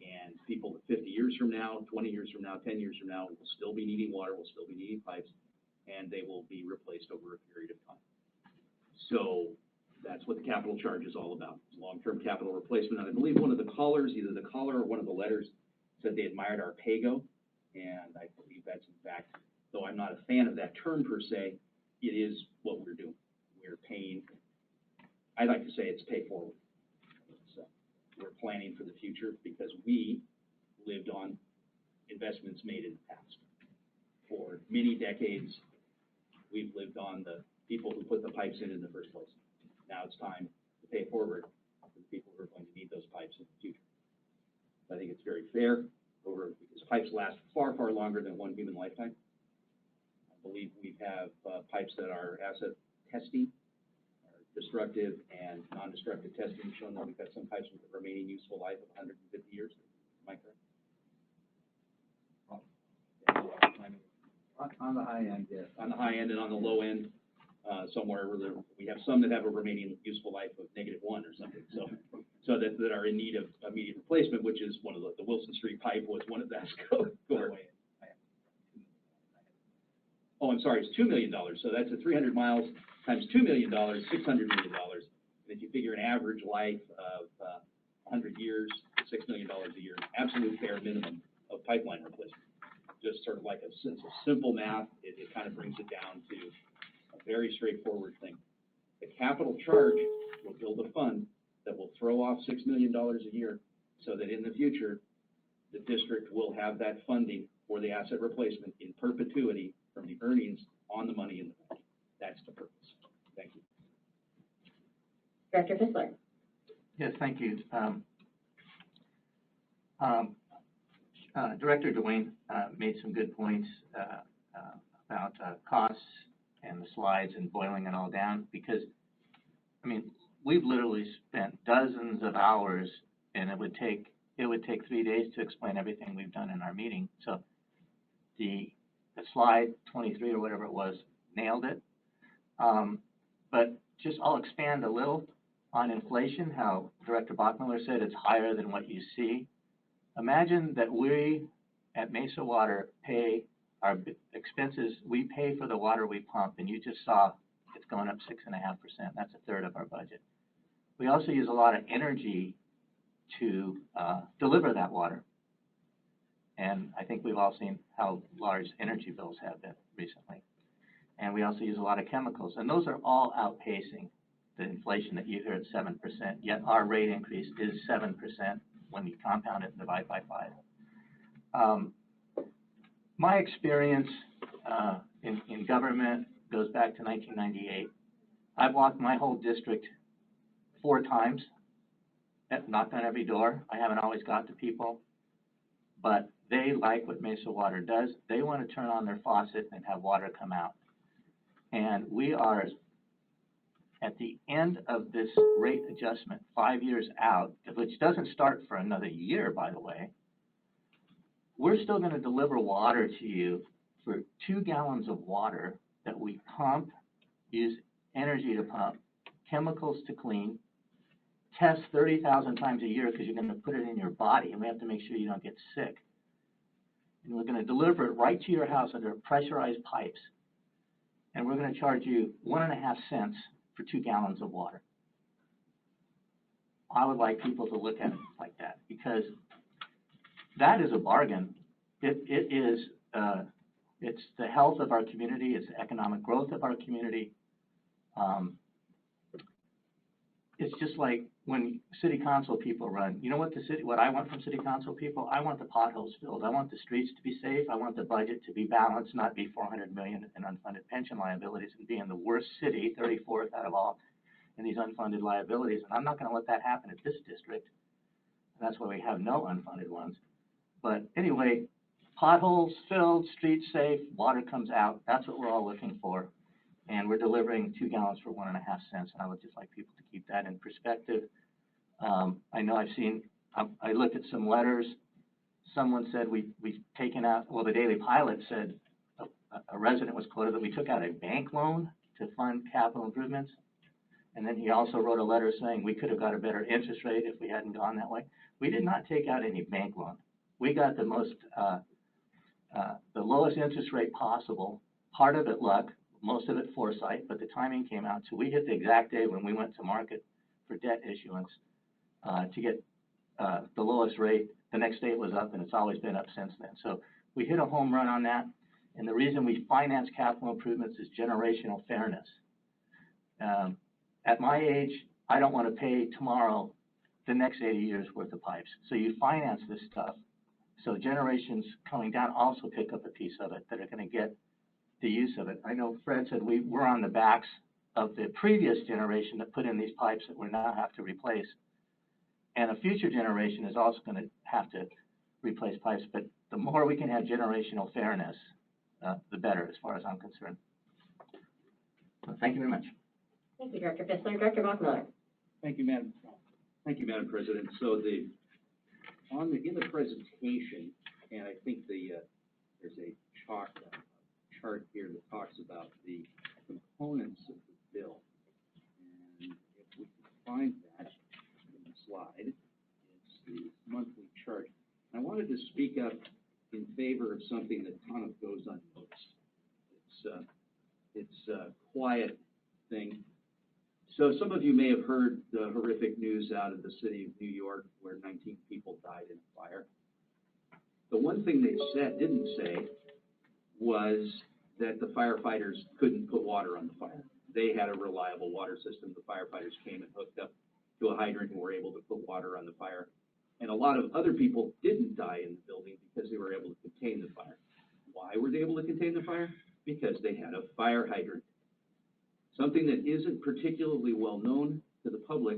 And people 50 years from now, 20 years from now, 10 years from now will still be needing water, will still be needing pipes, and they will be replaced over a period of time. So that's what the capital charge is all about, long-term capital replacement. And I believe one of the callers, either the caller or one of the letters, said they admired our pay-go, and I believe that's in fact, though I'm not a fan of that term per se, it is what we're doing. We're paying, I like to say it's pay forward. So we're planning for the future because we lived on investments made in the past. For many decades, we've lived on the people who put the pipes in the first place. Now it's time to pay forward for the people who are going to need those pipes in the future. But think it's very fair because pipes last far, far longer than one human lifetime. I believe we have pipes that are asset testing, destructive and non-destructive testing, showing that we've got some pipes with a remaining useful life of 150 years. Am I correct? On the high end, yes. On the high end, and on the low end, somewhere where we have some that have a remaining useful life of -1 or something. So that are in need of immediate replacement, which is one of the Wilson Street pipe was one of that. Go away. Oh, I'm sorry, it's $2 million. So that's a 300 miles times $2 million, $600 million. And if you figure an average life of 100 years, $6 million a year, absolute bare minimum of pipeline replacement. Just sort of like a simple math, it kind of brings it down to a very straightforward thing. The capital charge will build a fund that will throw off $6 million a year so that in the future, the district will have that funding for the asset replacement in perpetuity from the earnings on the money in the bank. That's the purpose. Thank you. Director Fitzler. Yes, thank you. Director Dwayne made some good points about costs and the slides and boiling it all down because, I mean, we've literally spent dozens of hours and it would take 3 days to explain everything we've done in our meeting. So the slide 23 or whatever it was nailed it. But just I'll expand a little on inflation, how Director Bachmiller said it's higher than what you see. Imagine that we at Mesa Water pay our expenses, we pay for the water we pump, and you just saw it's going up 6.5%. That's a third of our budget. We also use a lot of energy to deliver that water. And I think we've all seen how large energy bills have been recently. And we also use a lot of chemicals. And those are all outpacing the inflation that you hear at 7%, yet our rate increase is 7% when you compound it and divide by 5. My experience in government goes back to 1998. I've walked my whole district 4 times, knocked on every door. I haven't always got to people, but they like what Mesa Water does. They want to turn on their faucet and have water come out. And we are at the end of this rate adjustment, 5 years out, which doesn't start for another year, by the way. We're still going to deliver water to you for 2 gallons of water that we pump, use energy to pump, chemicals to clean, test 30,000 times a year because you're going to put it in your body, and we have to make sure you don't get sick. And we're going to deliver it right to your house under pressurized pipes. And we're going to charge you 1.5 cents for 2 gallons of water. I would like people to look at it like that because that is a bargain. It's the health of our community. It's the economic growth of our community. It's just like when city council people run. You know what I want from city council people? I want the potholes filled. I want the streets to be safe. I want the budget to be balanced, not be $400 million in unfunded pension liabilities and be in the worst city, 34th out of all, in these unfunded liabilities. And I'm not going to let that happen at this district. That's why we have no unfunded ones. But anyway, potholes filled, streets safe, water comes out. That's what we're all looking for. And we're delivering 2 gallons for 1.5 cents. And I would just like people to keep that in perspective. I know I looked at some letters. Someone said we've taken out, well, the Daily Pilot said a resident was quoted that we took out a bank loan to fund capital improvements. And then he also wrote a letter saying we could have got a better interest rate if we hadn't gone that way. We did not take out any bank loan. We got the lowest interest rate possible, part of it luck, most of it foresight, but the timing came out. So we hit the exact day when we went to market for debt issuance to get the lowest rate. The next day it was up, and it's always been up since then. So we hit a home run on that. And the reason we finance capital improvements is generational fairness. At my age, I don't want to pay tomorrow the next 80 years worth of pipes. So you finance this stuff. So generations coming down also pick up a piece of it that are going to get the use of it. I know Fred said we're on the backs of the previous generation that put in these pipes that we now have to replace. And a future generation is also gonna have to replace pipes, but the more we can have generational fairness, the better, as far as I'm concerned. So thank you very much. Thank you, Director Fissler. Director Bachmiller. Thank you, Madam President. So in the presentation, and I think there's a chart here that talks about the components of the bill. And if we can find that in the slide, it's the monthly chart. I wanted to speak up in favor of something that kind of goes unnoticed. It's a quiet thing. So some of you may have heard the horrific news out of the city of New York where 19 people died in a fire. The one thing they didn't say was that the firefighters couldn't put water on the fire. They had a reliable water system. The firefighters came and hooked up to a hydrant and were able to put water on the fire. And a lot of other people didn't die in the building because they were able to contain the fire. Why were they able to contain the fire? Because they had a fire hydrant. Something that isn't particularly well known to the public,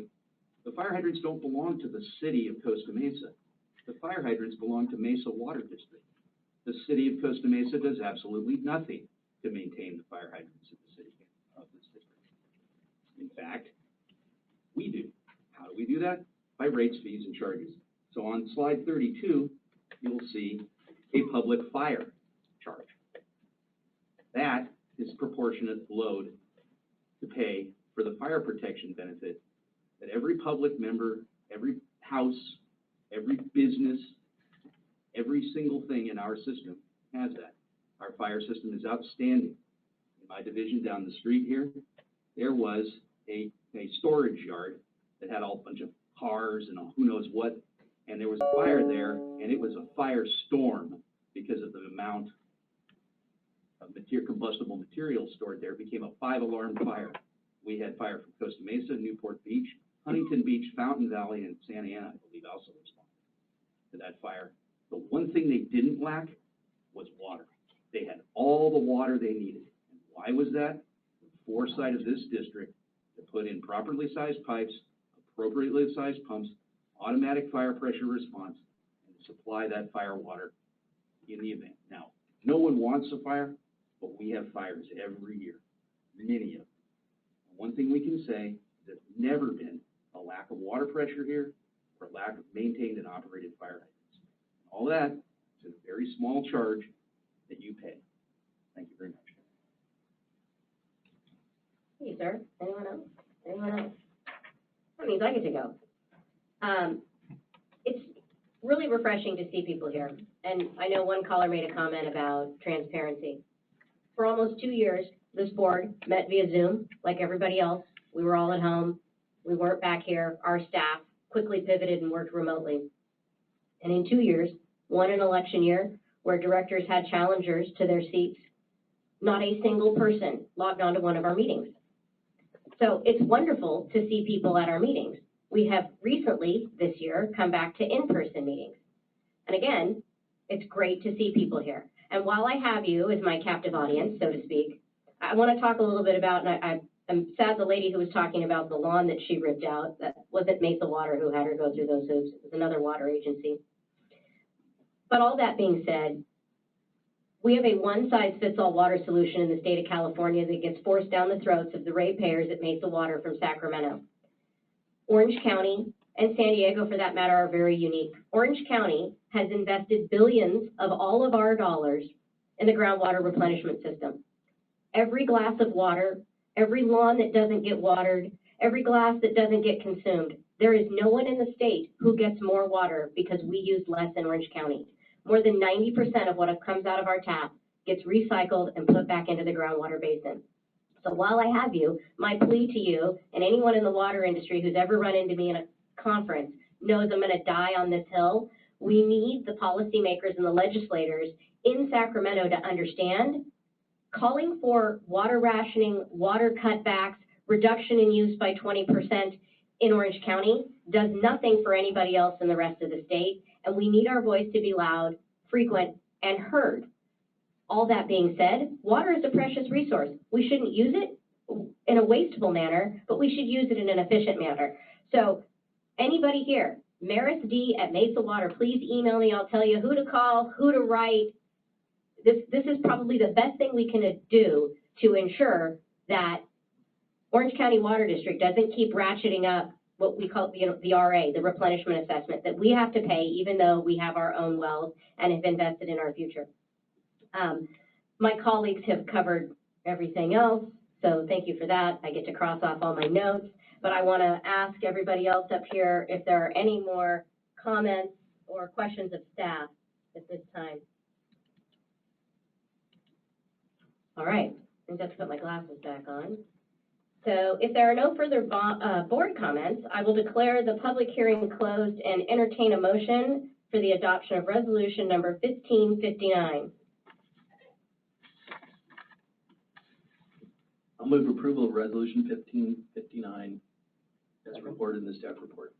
the fire hydrants don't belong to the city of Costa Mesa. The fire hydrants belong to Mesa Water District. The city of Costa Mesa does absolutely nothing to maintain the fire hydrants of the city of this district. In fact, we do. How do we do that? By rates, fees, and charges. So on slide 32, you'll see a public fire charge. That is proportionate load to pay for the fire protection benefit that every public member, every house, every business, every single thing in our system has that. Our fire system is outstanding. In my division down the street here, there was a storage yard that had all a bunch of cars and who knows what, and there was a fire there, and it was a fire storm because of the amount of combustible material stored there. It became a 5-alarm fire. We had fire from Costa Mesa, Newport Beach, Huntington Beach, Fountain Valley, and Santa Ana, I believe, also responded to that fire. The one thing they didn't lack was water. They had all the water they needed. And why was that? The foresight of this district to put in properly sized pipes, appropriately sized pumps, automatic fire pressure response, and to supply that fire water in the event. Now, no one wants a fire, but we have fires every year, many of them. And one thing we can say, there's never been a lack of water pressure here or a lack of maintained and operated fire hydrants. All that is a very small charge that you pay. Thank you very much. Thank you, sir. Anyone else? Anyone else? That means I get to go. It's really refreshing to see people here. And I know one caller made a comment about transparency. For almost 2 years, this board met via Zoom, like everybody else. We were all at home. We weren't back here. Our staff quickly pivoted and worked remotely. And in 2 years, one an election year, where directors had challengers to their seats, not a single person logged on to one of our meetings. So it's wonderful to see people at our meetings. We have recently, this year, come back to in-person meetings. And again, it's great to see people here. And while I have you as my captive audience, so to speak, I want to talk a little bit about, and I'm sad the lady who was talking about the lawn that she ripped out, that wasn't Mesa Water who had her go through those hoops, it was another water agency. But all that being said, we have a one-size-fits-all water solution in the state of California that gets forced down the throats of the ratepayers at Mesa Water from Sacramento. Orange County and San Diego, for that matter, are very unique. Orange County has invested billions of all of our dollars in the groundwater replenishment system. Every glass of water, every lawn that doesn't get watered, every glass that doesn't get consumed, there is no one in the state who gets more water because we use less in Orange County. More than 90% of what comes out of our tap gets recycled and put back into the groundwater basin. So while I have you, my plea to you and anyone in the water industry who's ever run into me in a conference knows I'm going to die on this hill. We need the policymakers and the legislators in Sacramento to understand calling for water rationing, water cutbacks, reduction in use by 20% in Orange County does nothing for anybody else in the rest of the state. And we need our voice to be loud, frequent, and heard. All that being said, water is a precious resource. We shouldn't use it in a wasteful manner, but we should use it in an efficient manner. So Anybody here, marisd@Mesa Water, please email me. I'll tell you who to call, who to write. This is probably the best thing we can do to ensure that Orange County Water District doesn't keep ratcheting up what we call, the RA, the replenishment assessment, that we have to pay even though we have our own wells and have invested in our future. My colleagues have covered everything else, so thank you for that. I get to cross off all my notes, but I want to ask everybody else up here if there are any more comments or questions of staff at this time. All right, I think I have to put my glasses back on. So if there are no further board comments, I will declare the public hearing closed and entertain a motion for the adoption of resolution number 1559. I'll move approval of resolution 1559 as reported in the staff report.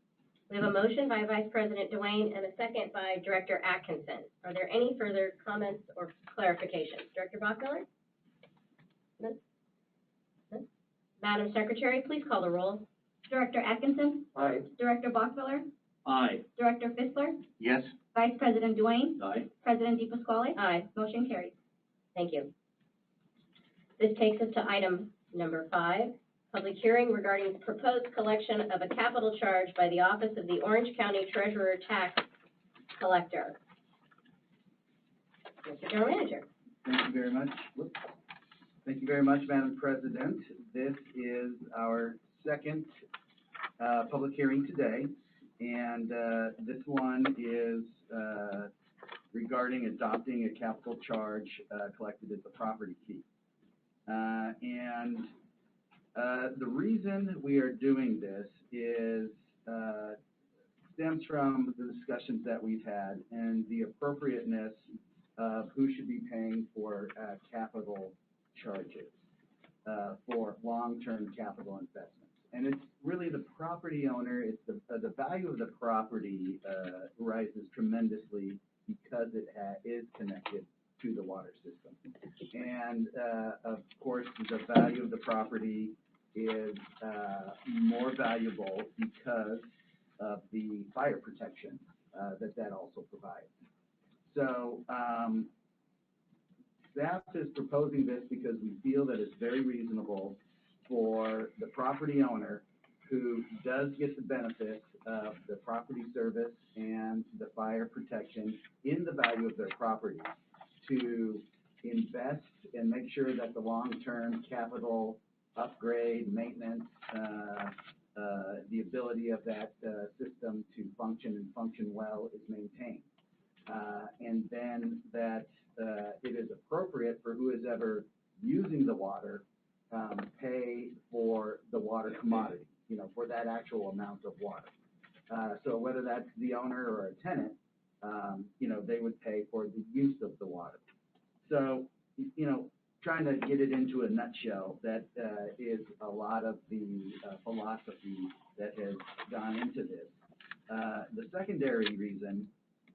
We have a motion by Vice President Dwayne and a second by Director Atkinson. Are there any further comments or clarifications? Director Bachmiller? No? No? Madam Secretary, please call the roll. Director Atkinson, Aye. Director Bachmiller, Aye. Director Fissler, Yes? Vice President Dwayne, Aye. President DePasquale. Aye. Motion carries. Thank you. This takes us to item number 5, public hearing regarding proposed collection of a capital charge by the Office of the Orange County Treasurer Tax Collector. Mr. General Manager. Thank you very much. Whoops. Thank you very much, Madam President. This is our second public hearing today, and this one is regarding adopting a capital charge collected as a property fee. The reason we are doing this is stems from the discussions that we've had and the appropriateness of who should be paying for capital charges for long-term capital investments. And it's really the property owner, it's the value of the property rises tremendously because it is connected to the water system. And of course, the value of the property is more valuable because of the fire protection that also provides. So staff is proposing this because we feel that it's very reasonable for the property owner who does get the benefits of the property service and the fire protection in the value of their property to invest and make sure that the long-term capital upgrade, maintenance, the ability of that system to function and function well is maintained. And then that it is appropriate for who is ever using the water pay for the water commodity, for that actual amount of water. So whether that's the owner or a tenant, they would pay for the use of the water. So, trying to get it into a nutshell, that is a lot of the philosophy that has gone into this. The secondary reason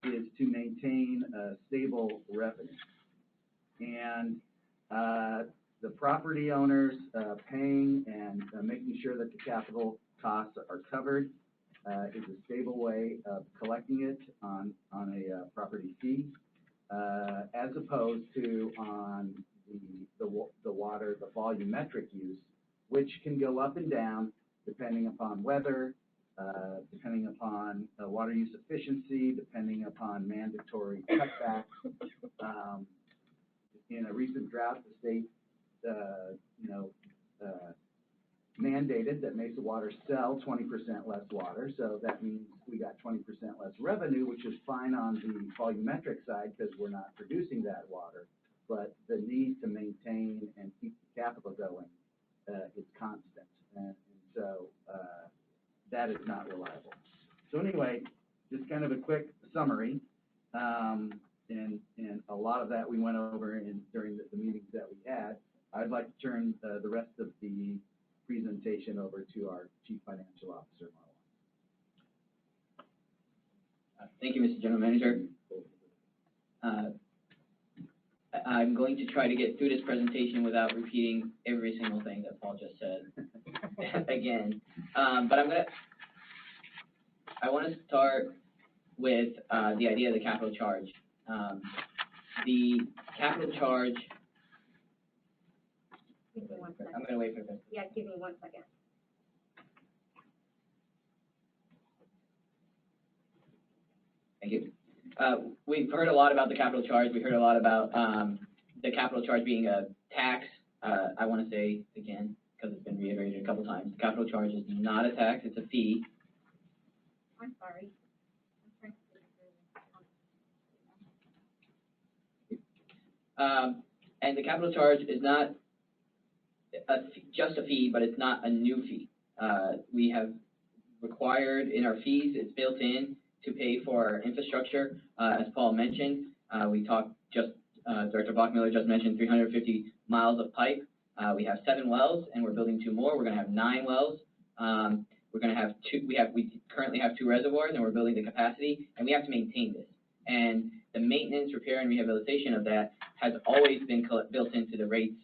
is to maintain a stable revenue. And the property owners paying and making sure that the capital costs are covered is a stable way of collecting it on a property fee, as opposed to on the water, the volumetric use, which can go up and down depending upon weather, depending upon water use efficiency, depending upon mandatory cutbacks. In a recent drought, the state, mandated that Mesa Water sell 20% less water, so that means we got 20% less revenue, which is fine on the volumetric side because we're not producing that water, but the need to maintain and keep the capital going is constant, and so that is not reliable. So anyway, just kind of a quick summary, and a lot of that we went over during the meetings that we had. I'd like to turn the rest of the presentation over to our Chief Financial Officer, Marlon. Thank you, Mr. General Manager. I'm going to try to get through this presentation without repeating every single thing that Paul just said again. But I'm I want to start with, the idea of the capital charge. The capital charge, Give me 1 second. I'm gonna wait for this. Yeah, give me 1 second. Thank you. We've heard a lot about the capital charge. We heard a lot about, the capital charge being a tax. I want to say again, because it's been reiterated a couple times, the capital charge is not a tax, it's a fee. I'm sorry. I'm trying to. And the capital charge is not just a fee, but it's not a new fee. We have required in our fees, it's built in to pay for our infrastructure. As Paul mentioned, we talked Director Bachmiller just mentioned 350 miles of pipe. We have 7 wells, and we're building 2 more. We're going to have 9 wells. We're going to have we currently have 2 reservoirs, and we're building the capacity, and we have to maintain this. And the maintenance, repair, and rehabilitation of that has always been built into the rates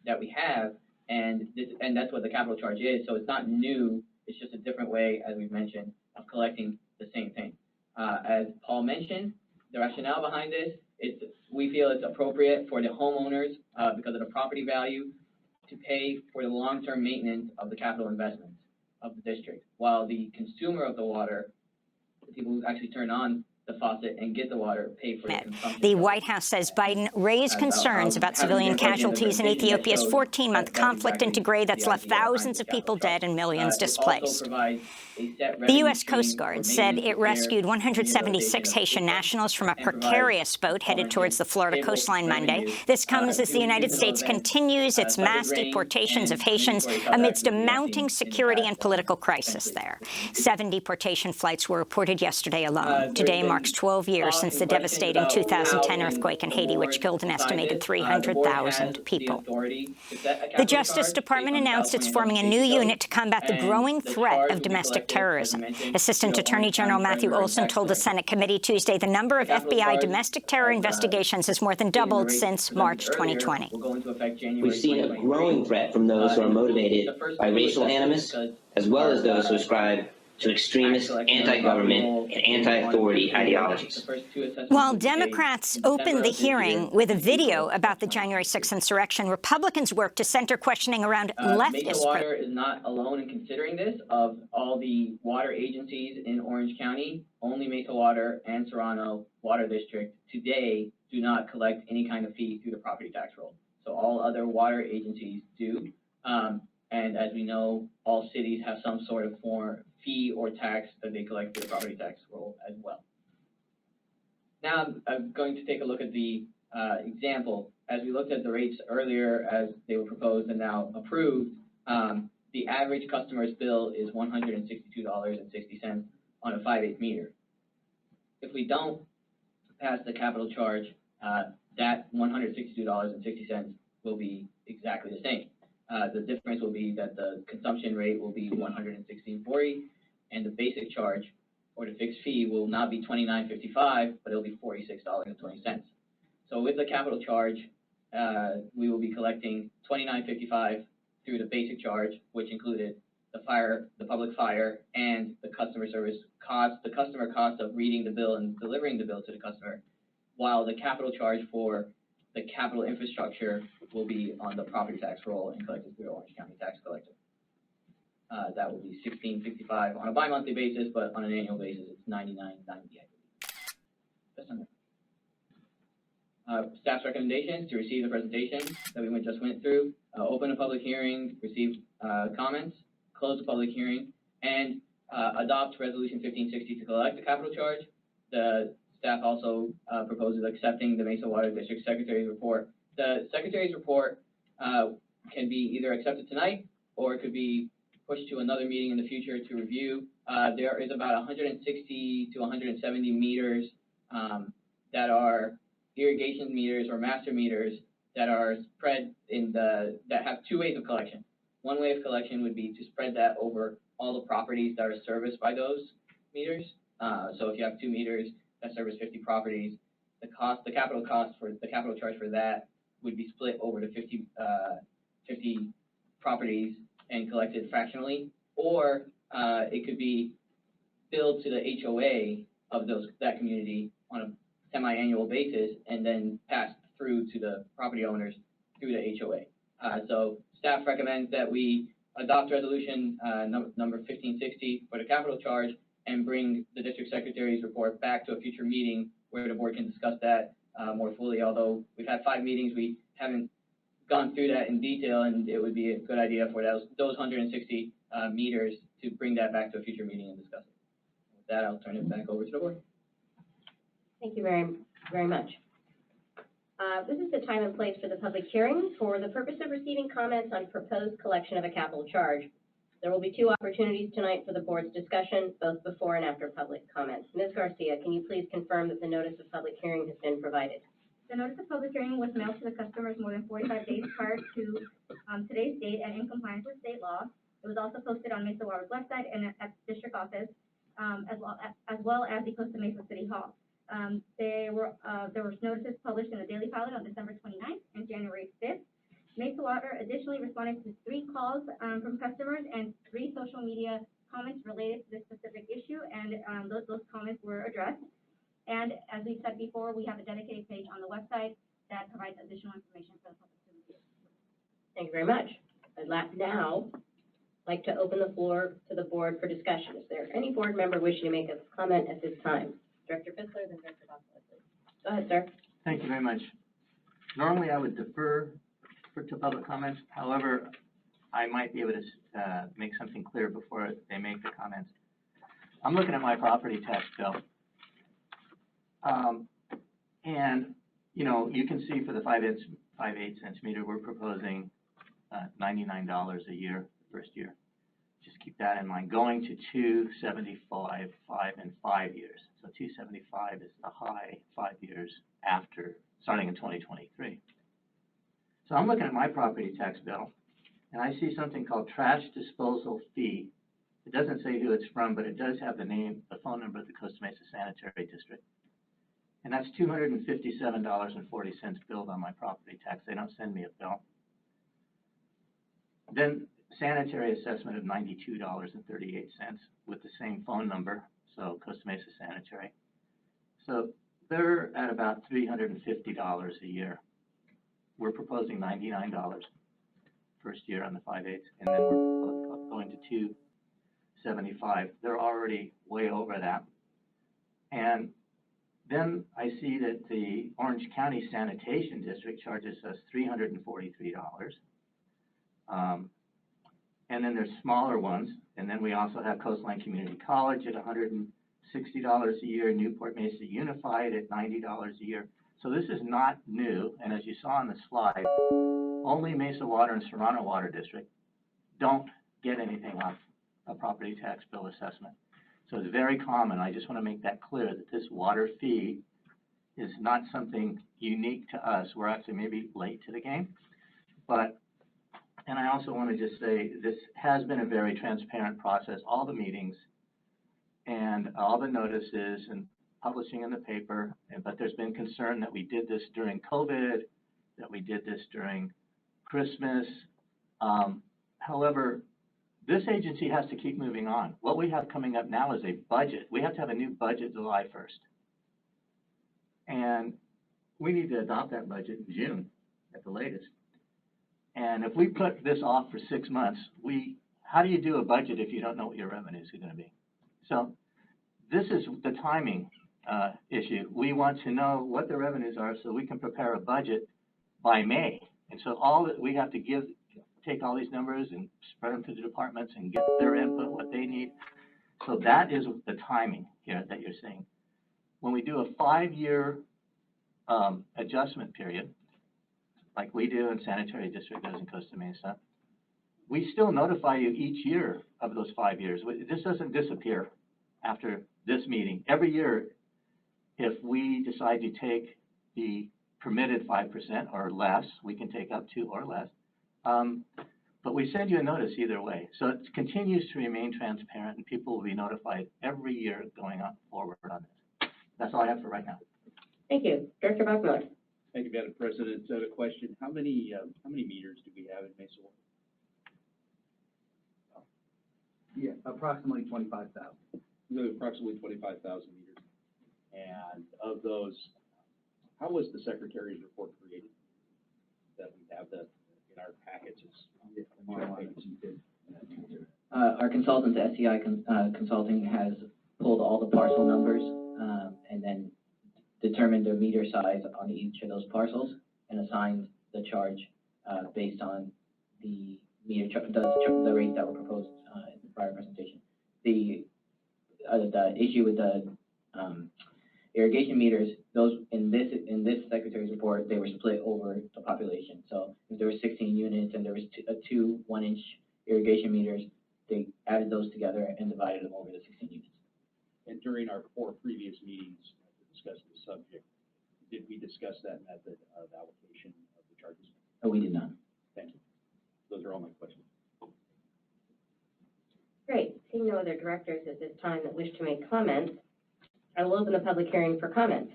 that we have, and that's what the capital charge is. So it's not new. It's just a different way, as we've mentioned, of collecting the same thing. As Paul mentioned, the rationale behind this is we feel it's appropriate for the homeowners, because of the property value, to pay for the long-term maintenance of the capital investments of the district, while the consumer of the water, the people who actually turn on the faucet and get the water, pay for the consumption. The White House says Biden raised concerns about civilian casualties in Ethiopia's 14-month conflict in Tigray that's left thousands of people dead and millions displaced. The U.S. Coast Guard said it rescued 176 Haitian nationals from a precarious boat headed towards the Florida coastline Monday. This comes as the United States continues its mass deportations of Haitians amidst a mounting security and political crisis there. 7 deportation flights were reported yesterday alone. Today marks 12 years since the devastating 2010 earthquake in Haiti, which killed an estimated 300,000 people. The Justice Department announced it's forming a new unit to combat the growing threat of domestic terrorism. Assistant Attorney General Matthew Olson told the Senate committee Tuesday the number of FBI domestic terror investigations has more than doubled since March 2020. We've seen a growing threat from those who are motivated by racial animus, as well as those who ascribe to extremist, anti-government, and anti-authority ideologies. While Democrats opened the hearing with a video about the January 6th insurrection, Republicans worked to center questioning around leftist... Mesa Water is not alone in considering this. Of all the water agencies in Orange County, only Mesa Water and Serrano Water District today do not collect any kind of fee through the property tax roll. So all other water agencies do. And as we know, all cities have some sort of fee or tax that they collect through the property tax roll as well. Now I'm going to take a look at the example. As we looked at the rates earlier as they were proposed and now approved, the average customer's bill is $162.60 on a 5/8 meter. If we don't pass the capital charge, that $162.60 will be exactly the same. The difference will be that the consumption rate will be $116.40, and the basic charge or the fixed fee will not be $29.55, but it'll be $46.20. So with the capital charge, we will be collecting $29.55 through the basic charge, which included the public fire, and the customer service cost, the customer cost of reading the bill and delivering the bill to the customer, while the capital charge for the capital infrastructure will be on the property tax roll and collected through the Orange County Tax Collector. That will be $16.65 on a bi-monthly basis, but on an annual basis, it's $99.90. Just under. Staff's recommendations: to receive the presentation that we just went through, open a public hearing, receive comments, close the public hearing, and adopt Resolution 1560 to collect the capital charge. The staff also proposes accepting the Mesa Water District Secretary's report. The Secretary's report can be either accepted tonight, or it could be pushed to another meeting in the future to review. There is about 160 to 170 meters that are irrigation meters or master meters that are spread that have 2 ways of collection. One way of collection would be to spread that over all the properties that are serviced by those meters. So if you have 2 meters that service 50 properties, the capital charge for that would be split over the 50 properties and collected fractionally, or it could be billed to the HOA of that community on a semi-annual basis, and then passed through to the property owners through the HOA. So staff recommends that we adopt resolution number 1560 for the capital charge and bring the district secretary's report back to a future meeting where the board can discuss that more fully. Although we've had 5 meetings, we haven't gone through that in detail, and it would be a good idea for those 160 meters to bring that back to a future meeting and discuss it. With that, I'll turn it back over to the board. Thank you very, very much. This is the time and place for the public hearing for the purpose of receiving comments on proposed collection of a capital charge. There will be 2 opportunities tonight for the board's discussion, both before and after public comments. Ms. Garcia, can you please confirm that the notice of public hearing has been provided? The notice of public hearing was mailed to the customers more than 45 days prior to today's date and in compliance with state law. It was also posted on Mesa Water's website and at the district office, as well as the Costa Mesa City Hall. There were notices published in the Daily Pilot on December 29th and January 5th. Mesa Water additionally responded to 3 calls from customers and 3 social media comments related to this specific issue, and those comments were addressed. And as we said before, we have a dedicated page on the website that provides additional information for the public to review. Thank you very much. I'd now like to open the floor to the board for discussion. Is there any board member wishing to make a comment at this time? Director Fissler, then Director Boswell, please. Go ahead, sir. Thank you very much. Normally, I would defer to public comments. However, I might be able to make something clear before they make the comments. I'm looking at my property tax bill. And, you know, you can see for the 5/8 cents meter, we're proposing $99 a year the first year. Just keep that in mind. Going to $275, 5 and 5 years. So $275 is the high 5 years after, starting in 2023. So I'm looking at my property tax bill, and I see something called trash disposal fee. It doesn't say who it's from, but it does have the name, the phone number of the Costa Mesa Sanitary District. And that's $257.40 billed on my property tax. They don't send me a bill. Then sanitary assessment of $92.38 with the same phone number, so Costa Mesa Sanitary. So they're at about $350 a year. We're proposing $99 first year on the 5/8, and then we're going to $275. They're already way over that. And then I see that the Orange County Sanitation District charges us $343. And then there's smaller ones. And then we also have Coastline Community College at $160 a year, Newport Mesa Unified at $90 a year. So this is not new. And as you saw on the slide, only Mesa Water and Serrano Water District don't get anything off a property tax bill assessment. So it's very common. I just want to make that clear that this water fee is not something unique to us. We're actually maybe late to the game. But, and I also want to just say this has been a very transparent process, all the meetings and all the notices and publishing in the paper. But there's been concern that we did this during COVID, that we did this during Christmas. However, this agency has to keep moving on. What we have coming up now is a budget. We have to have a new budget July 1st. And we need to adopt that budget in June at the latest. And if we put this off for 6 months, how do you do a budget if you don't know what your revenues are going to be? So this is the timing issue. We want to know what the revenues are so we can prepare a budget by May. And so all that we have to take all these numbers and spread them to the departments and get their input, what they need. So that is the timing here that you're seeing. When we do a 5-year adjustment period, like we do in Sanitary District does in Costa Mesa, we still notify you each year of those 5 years. This doesn't disappear after this meeting. Every year, if we decide to take the permitted 5% or less, we can take up to or less. But we send you a notice either way. So it continues to remain transparent, and people will be notified every year going on forward on this. That's all I have for right now. Thank you. Director Boswell. Thank you, Madam President. I have a question. How many meters do we have in Mesa Water? Yeah, approximately 25,000. approximately 25,000 meters. And of those, how was the secretary's report created? That we have that in our packets. Our consultant, SEI Consulting, has pulled all the parcel numbers, and then determined their meter size on each of those parcels and assigned the charge, based on the meter, the rates that were proposed, in the prior presentation. The issue with the, irrigation meters, those, in this secretary's report, they were split over the population. So if there were 16 units and there was two 1-inch irrigation meters, they added those together and divided them over the 16 units. And during our 4 previous meetings to discuss the subject, did we discuss that method of allocation of the charges? No, we did not. Thank you. Those are all my questions. Great. Seeing no other directors at this time that wish to make comments, I will open the public hearing for comments.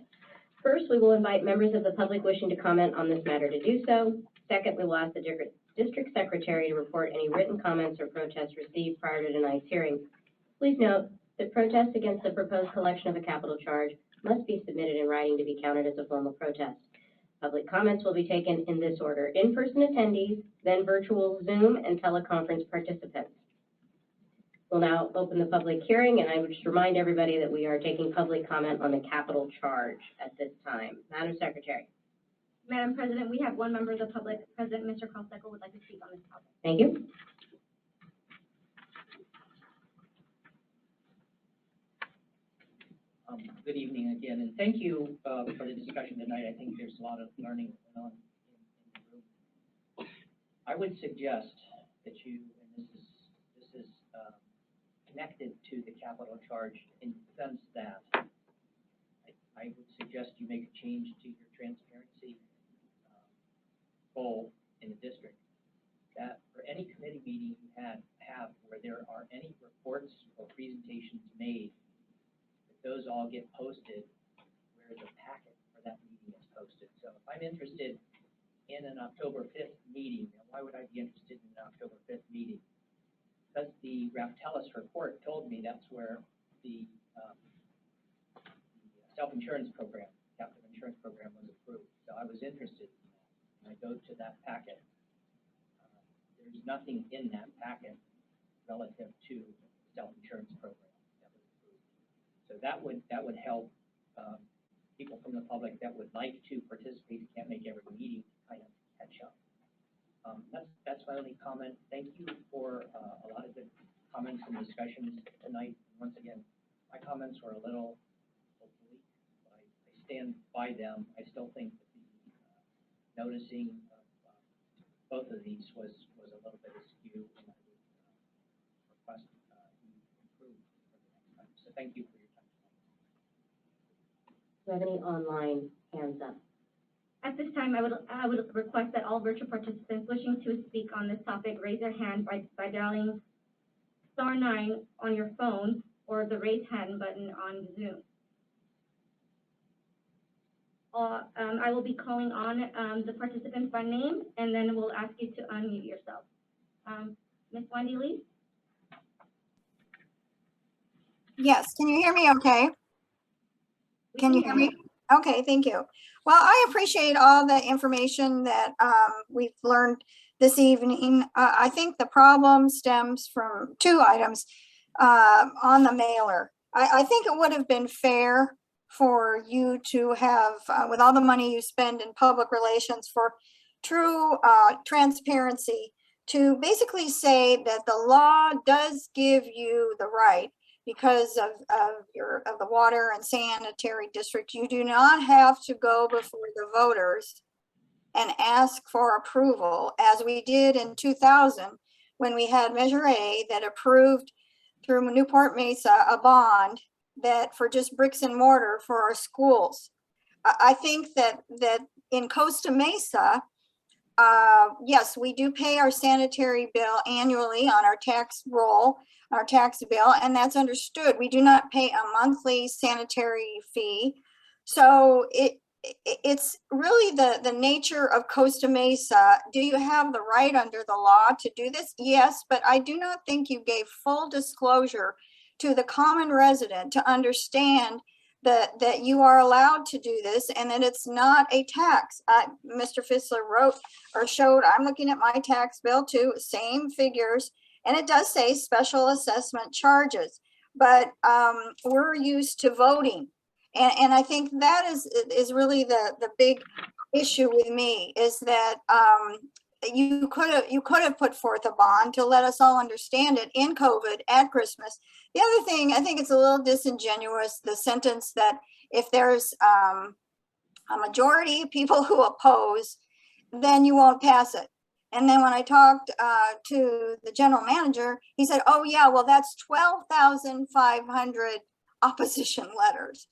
First, we will invite members of the public wishing to comment on this matter to do so. Second, we will ask the district secretary to report any written comments or protests received prior to tonight's hearing. Please note that protests against the proposed collection of a capital charge must be submitted in writing to be counted as a formal protest. Public comments will be taken in this order: in-person attendees, then virtual Zoom and teleconference participants. We'll now open the public hearing, and I would just remind everybody that we are taking public comment on the capital charge at this time. Madam Secretary. Madam President, we have one member of the public, President Mr. Crosscycle, would like to speak on this topic. Thank you. Good evening again, and thank you for the discussion tonight. I think there's a lot of learning going on in the room. I would suggest that you, and this is connected to the capital charge in the sense that I would suggest you make a change to your transparency goal in the district. That for any committee meeting you have where there are any reports or presentations made, those all get posted where the packet for that meeting is posted. So if I'm interested in an October 5th meeting, then why would I be interested in an October 5th meeting? Because the Raftellus report told me that's where the self-insurance program, captive insurance program was approved. So I was interested in that. And I go to that packet. There's nothing in that packet relative to the self-insurance program. So that would help people from the public that would like to participate, can't make every meeting, kind of catch up. That's my only comment. Thank you for a lot of good comments and discussions tonight. Once again, my comments were a little oblique, but I stand by them. I still think that the noticing of both of these was a little bit askew, and I would request you improve for the next time. So thank you for your time. Do you have any online hands up? At this time, I would request that all virtual participants wishing to speak on this topic raise their hand by dialing *9 on your phone or the raise hand button on Zoom. I will be calling on the participants by name, and then we'll ask you to unmute yourself. Ms. Wendy Lee? Yes, can you hear me okay? Can you hear me? Okay, thank you. Well, I appreciate all the information that we've learned this evening. I think the problem stems from 2 items on the mailer. I think it would have been fair for you to have, with all the money you spend in public relations, for true transparency, to basically say that the law does give you the right, because of the water and sanitary district, you do not have to go before the voters and ask for approval, as we did in 2000 when we had Measure A that approved through Newport Mesa a bond that for just bricks and mortar for our schools. I think that in Costa Mesa, yes, we do pay our sanitary bill annually on our tax roll, our tax bill, and that's understood. We do not pay a monthly sanitary fee. So it's really the nature of Costa Mesa. Do you have the right under the law to do this? Yes, but I do not think you gave full disclosure to the common resident to understand that you are allowed to do this and that it's not a tax. Mr. Fissler wrote or showed, I'm looking at my tax bill too, same figures, and it does say special assessment charges, but we're used to voting. And I think that is really the big issue with me, is that you could have put forth a bond to let us all understand it in COVID at Christmas. The other thing, I think it's a little disingenuous, the sentence that if there's a majority of people who oppose, then you won't pass it. And then when I talked to the general manager, he said, oh yeah, well, that's 12,500 opposition letters.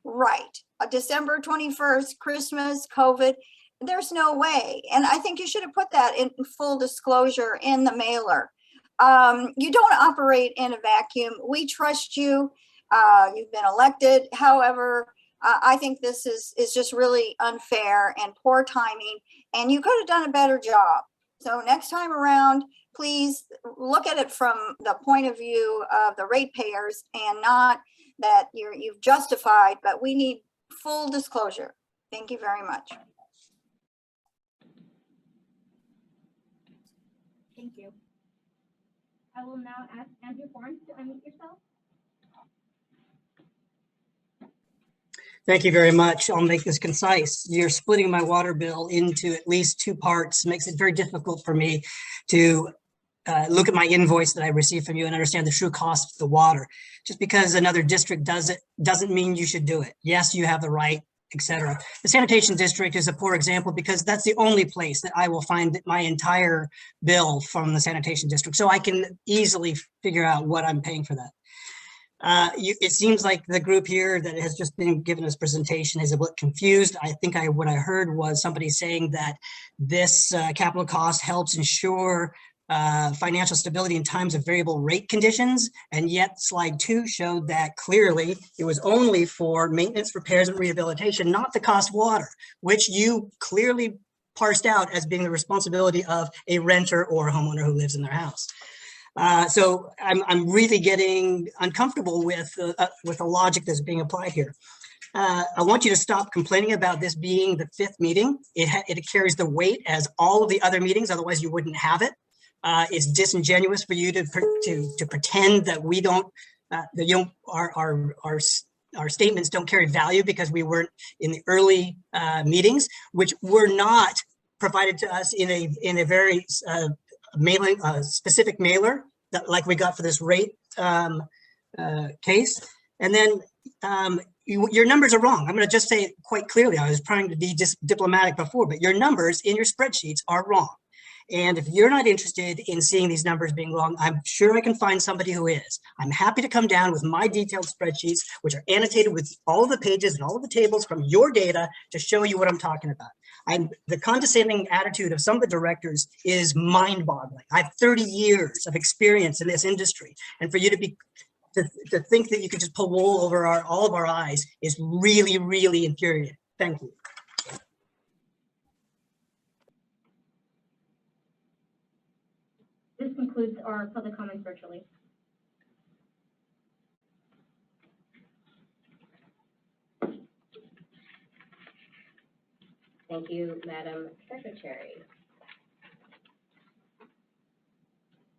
Right, December 21st, Christmas, COVID, there's no way. And I think you should have put that in full disclosure in the mailer. You don't operate in a vacuum. We trust you. You've been elected. However, I think this is just really unfair and poor timing, and you could have done a better job. So next time around, please look at it from the point of view of the ratepayers and not that you've justified, but we need full disclosure. Thank you very much. Thank you. I will now ask Andrew Fornes to unmute yourself. Thank you very much. I'll make this concise. You're splitting my water bill into at least two parts. Makes it very difficult for me to look at my invoice that I received from you and understand the true cost of the water. Just because another district does it doesn't mean you should do it. Yes, you have the right, etc. The sanitation district is a poor example because that's the only place that I will find my entire bill from the sanitation district. So I can easily figure out what I'm paying for that. It seems like the group here that has just been given this presentation is a bit confused. I think what I heard was somebody saying that this capital cost helps ensure financial stability in times of variable rate conditions, and yet slide 2 showed that clearly it was only for maintenance, repairs, and rehabilitation, not the cost of water, which you clearly parsed out as being the responsibility of a renter or a homeowner who lives in their house. So I'm really getting uncomfortable with the logic that's being applied here. I want you to stop complaining about this being the 5th meeting. It carries the weight as all of the other meetings, otherwise you wouldn't have it. It's disingenuous for you to pretend that we don't, that you don't, our statements don't carry value because we weren't in the early meetings, which were not provided to us in a very mailing, specific mailer that like we got for this rate case. And then your numbers are wrong. I'm going to just say it quite clearly. I was trying to be just diplomatic before, but your numbers in your spreadsheets are wrong. And if you're not interested in seeing these numbers being wrong, I'm sure I can find somebody who is. I'm happy to come down with my detailed spreadsheets, which are annotated with all of the pages and all of the tables from your data to show you what I'm talking about. The condescending attitude of some of the directors is mind-boggling. I have 30 years of experience in this industry, and for you to think that you could just pull wool over all of our eyes is really, really infuriating. Thank you. This concludes our public comments virtually. Thank you, Madam Secretary.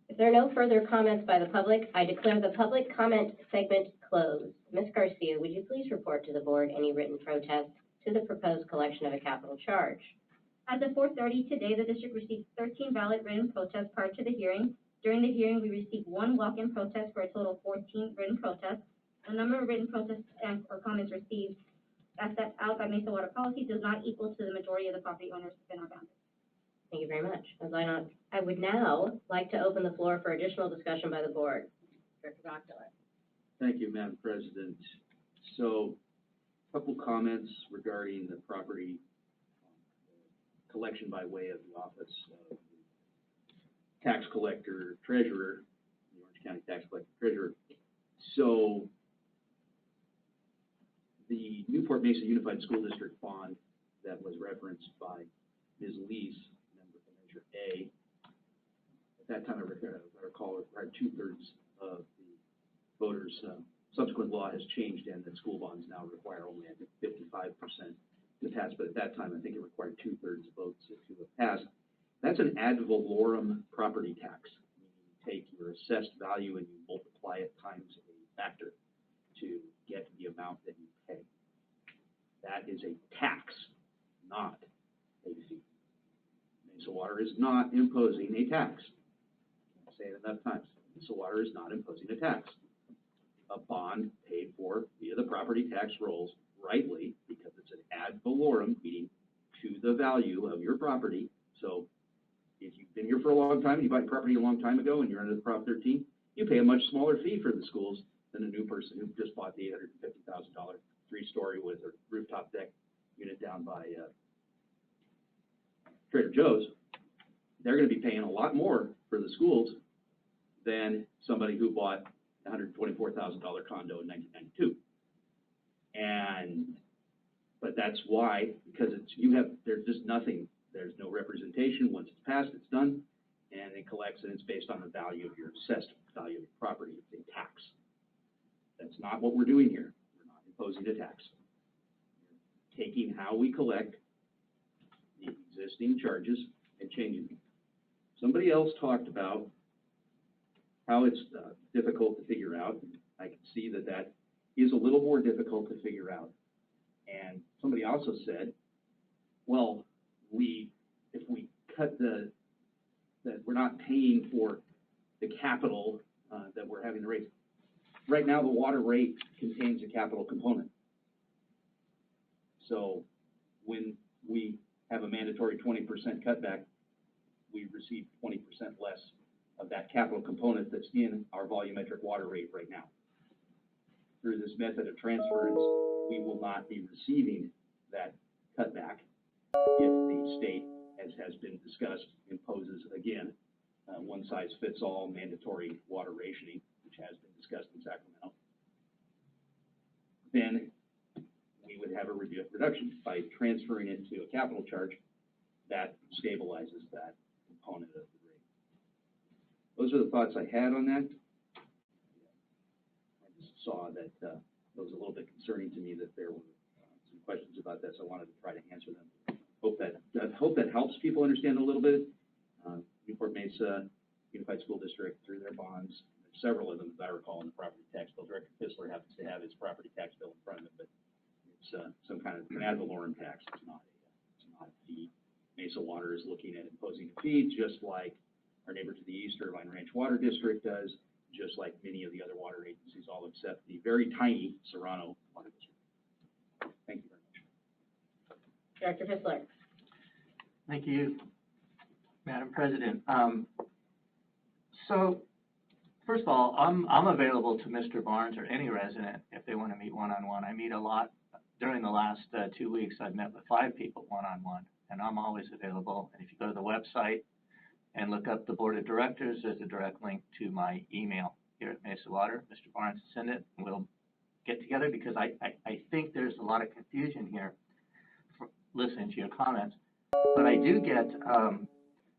If there are no further comments by the public, I declare the public comment segment closed. Ms. Garcia, would you please report to the board any written protests to the proposed collection of a capital charge? As of 4:30 today, the district received 13 valid written protests prior to the hearing. During the hearing, we received 1 walk-in protest for a total of 14 written protests. The number of written protests or comments received as set out by Mesa Water policy does not equal to the majority of the property owners within our boundaries. Thank you very much. I would now like to open the floor for additional discussion by the board. Director Gottschalk. Thank you, Madam President. So, a couple comments regarding the property collection by way of the office of the tax collector treasurer, the Orange County tax collector treasurer. So, the Newport Mesa Unified School District bond that was referenced by Ms. Lees, member for Measure A, at that time I recall it required 2/3 of the voters, subsequent law has changed and that school bonds now require only, I think, 55% to pass, but at that time, I think it required 2/3 votes to have passed. That's an ad valorem property tax. You take your assessed value and you multiply it times a factor to get the amount that you pay. That is a tax, not a fee. Mesa Water is not imposing a tax. I'll say it enough times. Mesa Water is not imposing a tax. A bond paid for via the property tax rolls rightly because it's an ad valorem, meaning to the value of your property. So if you've been here for a long time, you bought property a long time ago and you're under the Prop 13, you pay a much smaller fee for the schools than a new person who just bought the $850,000 three-story with a rooftop deck unit down by Trader Joe's. They're going to be paying a lot more for the schools than somebody who bought a $124,000 condo in 1992. But that's why, because there's just nothing, there's no representation. Once it's passed, it's done, and it collects, and it's based on the value of your assessed value of your property. It's a tax. That's not what we're doing here. We're not imposing a tax. We're taking how we collect the existing charges and changing them. Somebody else talked about how it's difficult to figure out. I can see that that is a little more difficult to figure out. And somebody also said, well, if we cut that we're not paying for the capital that we're having to raise. Right now, the water rate contains a capital component. So when we have a mandatory 20% cutback, we receive 20% less of that capital component that's in our volumetric water rate right now. Through this method of transference, we will not be receiving that cutback if the state, as has been discussed, imposes, again, one-size-fits-all mandatory water rationing, which has been discussed in Sacramento. Then we would have a reduction by transferring it to a capital charge that stabilizes that component of the rate. Those are the thoughts I had on that. I just saw that it was a little bit concerning to me that there were some questions about this. I wanted to try to answer them. Hope that helps people understand a little bit. Newport Mesa Unified School District, through their bonds, there's several of them, as I recall, in the property tax bill. Director Kistler happens to have his property tax bill in front of him, but it's some kind of an ad valorem tax. It's not a fee. Mesa Water is looking at imposing a fee, just like our neighbor to the east, Irvine Ranch Water District does, just like many of the other water agencies, all except the very tiny Serrano Water District. Thank you very much. Director Kistler. Thank you, Madam President. So, first of all, I'm available to Mr. Barnes or any resident if they want to meet one-on-one. I meet a lot. During the last 2 weeks, I've met with 5 people one-on-one, and I'm always available. And if you go to the website and look up the Board of Directors, there's a direct link to my email here at Mesa Water. Mr. Barnes, send it, and we'll get together, because I think there's a lot of confusion here listening to your comments. But I do get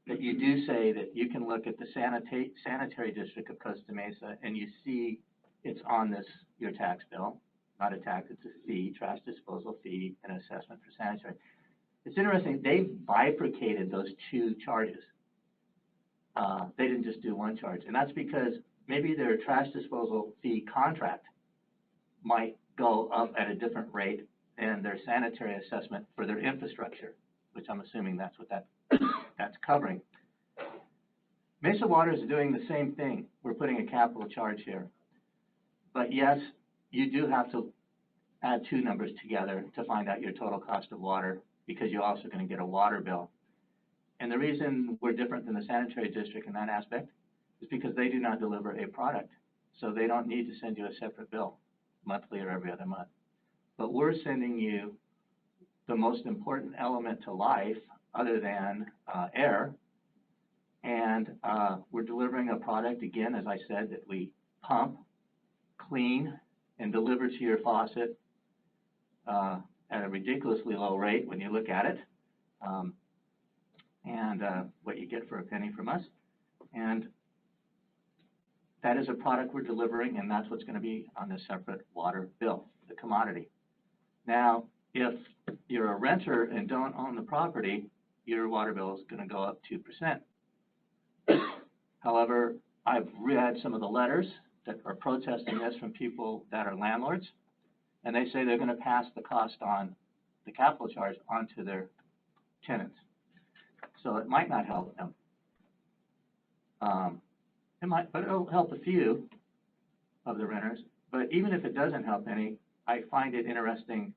that you do say that you can look at the sanitary district of Costa Mesa and you see it's on your tax bill. Not a tax, it's a fee, trash disposal fee, and assessment for sanitary. It's interesting, they've bifurcated those 2 charges. They didn't just do one charge, and that's because maybe their trash disposal fee contract might go up at a different rate than their sanitary assessment for their infrastructure, which I'm assuming that's what that's covering. Mesa Water is doing the same thing. We're putting a capital charge here. But yes, you do have to add 2 numbers together to find out your total cost of water, because you're also going to get a water bill. And the reason we're different than the sanitary district in that aspect is because they do not deliver a product. So they don't need to send you a separate bill, monthly or every other month. But we're sending you the most important element to life other than air. And we're delivering a product, again, as I said, that we pump, clean, and deliver to your faucet at a ridiculously low rate when you look at it, and what you get for a penny from us. And that is a product we're delivering, and that's what's gonna be on this separate water bill, the commodity. Now, if you're a renter and don't own the property, your water bill is gonna go up 2%. However, I've read some of the letters that are protesting this from people that are landlords, and they say they're gonna pass the cost on, the capital charge onto their tenants. So it might not help them. It might, but it'll help a few of the renters. But even if it doesn't help any, I find it interesting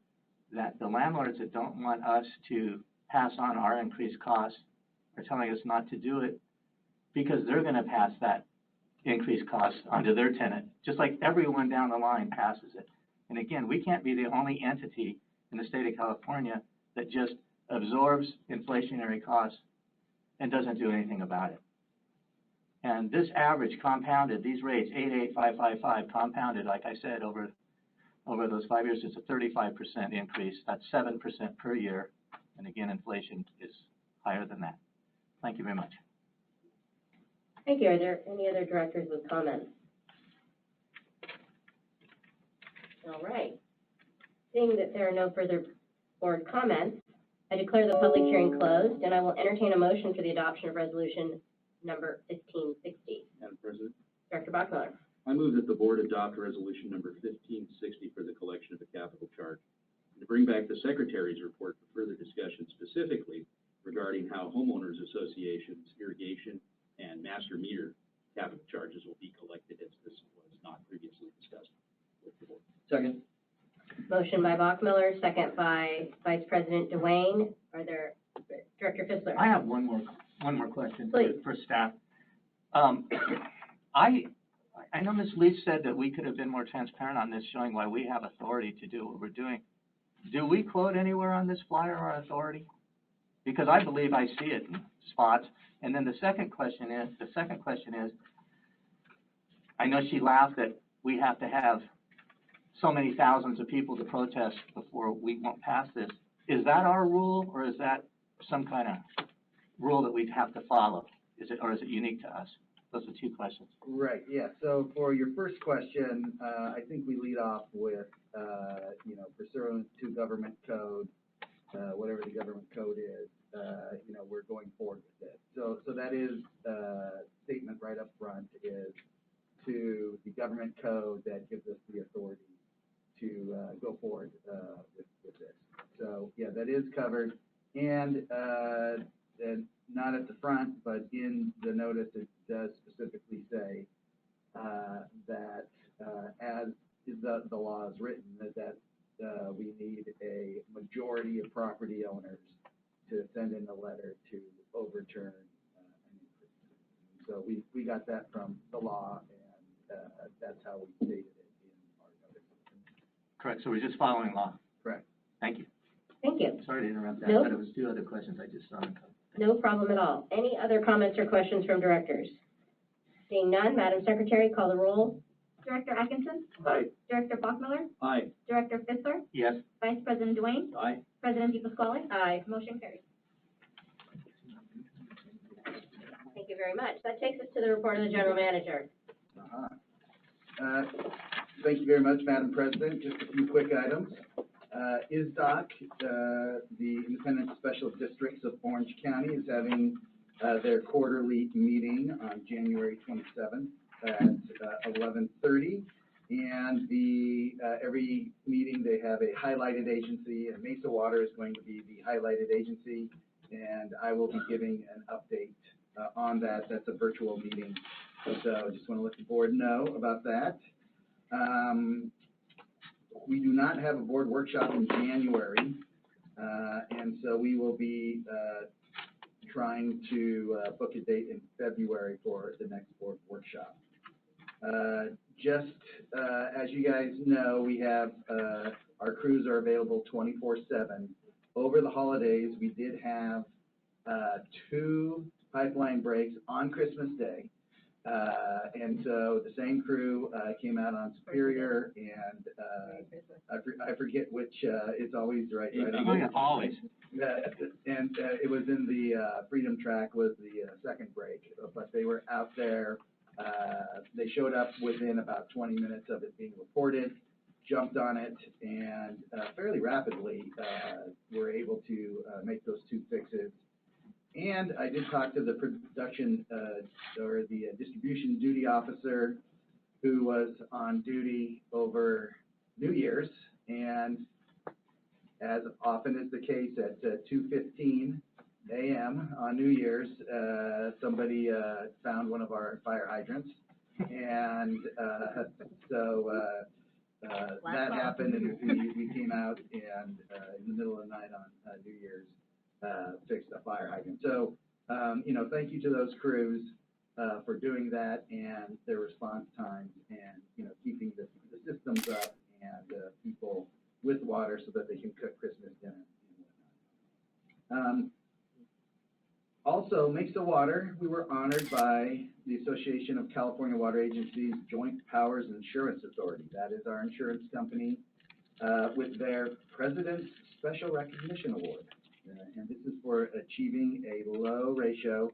that the landlords that don't want us to pass on our increased costs are telling us not to do it because they're gonna pass that increased cost onto their tenant, just like everyone down the line passes it. And again, we can't be the only entity in the state of California that just absorbs inflationary costs and doesn't do anything about it. And this average compounded, these rates, 88555 compounded, like I said, over those 5 years, it's a 35% increase. That's 7% per year. And again, inflation is higher than that. Thank you very much. Thank you. Are there any other directors with comments? All right. Seeing that there are no further board comments, I declare the public hearing closed, and I will entertain a motion for the adoption of resolution number 1560. Madam President, Director Bachmiller. I move that the board adopt resolution number 1560 for the collection of a capital charge, and to bring back the secretary's report for further discussion specifically regarding how homeowners associations, irrigation, and master meter capital charges will be collected, as this was not previously discussed with the board. Second. Motion by Bachmiller, second by Vice President Dwayne. Are there, Director Fissler? I have one more question Please. for staff. I know Ms. Leach said that we could have been more transparent on this, showing why we have authority to do what we're doing. Do we quote anywhere on this flyer our authority? Because I believe I see it in spots. And then the second question is, I know she laughed that we have to have so many thousands of people to protest before we won't pass this. Is that our rule, or is that some kind of rule that we'd have to follow? Or is it unique to us? Those are two questions. Right, yeah, so for your first question, I think we lead off with, pursuant to government code, whatever the government code is, we're going forward with it. So that is, statement right up front is to the government code that gives us the authority to, go forward, with this. So, yeah, that is covered, and not at the front, but in the notice, it does specifically say that as the law is written, that we need a majority of property owners to send in a letter to overturn an increase. So we got that from the law, and that's how we stated it in our notice. Correct, so we're just following law. Correct. Thank you. Thank you. Sorry to interrupt that, Nope. but it was two other questions I just saw in the code. No problem at all. Any other comments or questions from directors? Seeing none, Madam Secretary, call the roll. Director Atkinson? Aye. Director Bachmiller? Aye. Director Fissler? Yes. Vice President Dwayne? Aye. President DePasquale? Aye. Motion carries. Thank you very much. That takes us to the report of the General Manager. Thank you very much, Madam President. Just a few quick items. ISDOC, the Independent Special Districts of Orange County, is having their quarterly meeting on January 27th at 11:30. And every meeting, they have a highlighted agency, and Mesa Water is going to be the highlighted agency. And I will be giving an update on that. That's a virtual meeting. So just want to let the board know about that. We do not have a board workshop in January, and so we will be trying to book a date in February for the next board workshop. Just as you guys know, we have our crews are available 24/7. Over the holidays, we did have 2 pipeline breaks on Christmas Day. And so the same crew came out on Superior, and I forget which, it's always right on. Always. And it was in the Freedom Track was the second break, but they were out there. they showed up within about 20 minutes of it being reported, jumped on it, and fairly rapidly were able to make those 2 fixes. And I did talk to the production or the distribution duty officer who was on duty over New Year's, and as often is the case at 2:15 a.m. on New Year's, somebody found one of our fire hydrants, and so that happened, and we came out and in the middle of the night on New Year's fixed a fire hydrant. So thank you to those crews for doing that and their response times, and keeping the systems up and people with water so that they can cook Christmas dinner and whatnot. Also, Mesa Water, we were honored by the Association of California Water Agencies Joint Powers Insurance Authority. That is our insurance company with their President's Special Recognition Award. And this is for achieving a low ratio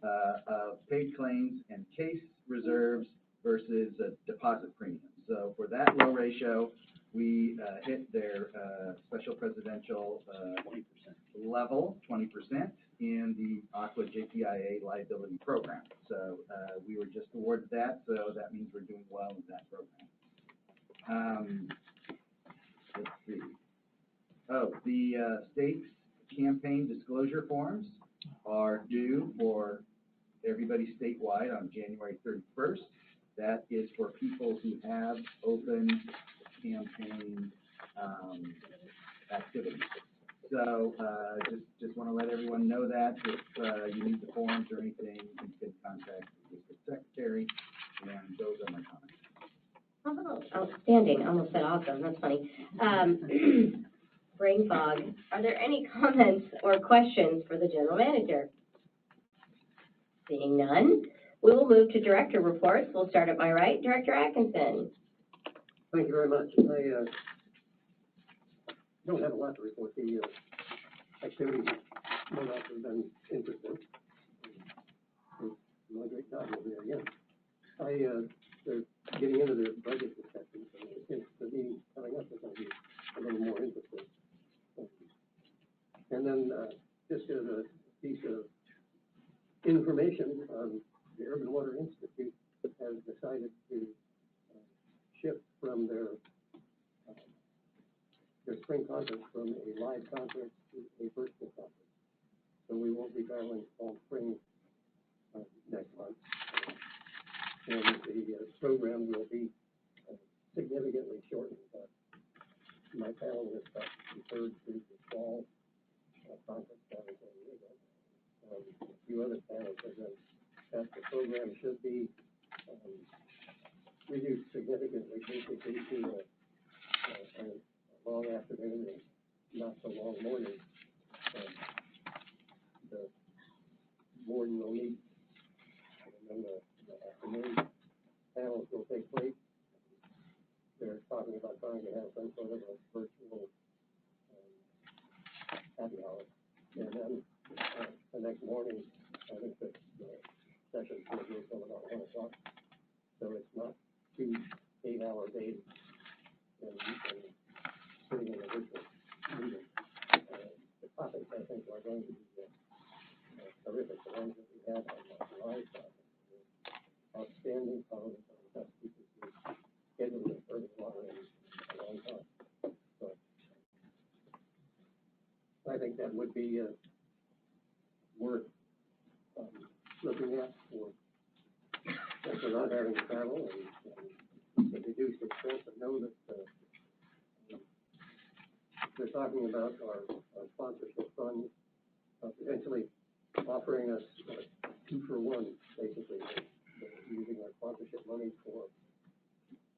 of paid claims and case reserves versus deposit premiums. So for that low ratio, we hit their special presidential 20% level, 20%, in the Aqua JPIA liability program. So we were just awarded that, so that means we're doing well in that program. Let's see. Oh, the state's campaign disclosure forms are due for everybody statewide on January 31st. That is for people who have open campaign activities. So just want to let everyone know that if you need the forms or anything, you can contact the district secretary, and those are my comments. Oh, outstanding. I almost said awesome. That's funny. Brain fog. Are there any comments or questions for the general manager? Seeing none, we will move to director reports. We'll start at my right. Director Atkinson. Thank you very much. I don't have a lot to report. The activities no doubt have been interesting. My great job over there again. They're getting into their budget discussions, and I think the meeting coming up is going to be a little more interesting. And then just as a piece of information, the Urban Water Institute has decided to shift from their spring conference from a live conference to a virtual conference. So we won't be traveling all spring next month. And the program will be significantly shortened. My panel is referred to the fall conference down in San Diego. A few other panels have been that the program should be reduced significantly, basically to a long afternoon and not so long morning. The board will meet, and then the afternoon panels will take place. They're talking about trying to have some sort of a virtual happy hour. And then the next morning, I think the session will be until about 1 o'clock. So it's not 2 8-hour days and sitting in a virtual meeting. The topics, I think, are going to be terrific. The ones that we had on the live conference were outstanding comments on the best people to schedule the urban water in a long time. So I think that would be worth looking at for if we're not having to travel and reduce the expense, and know that they're talking about our sponsorship funds potentially offering us 2-for-1, basically. They're using our sponsorship money for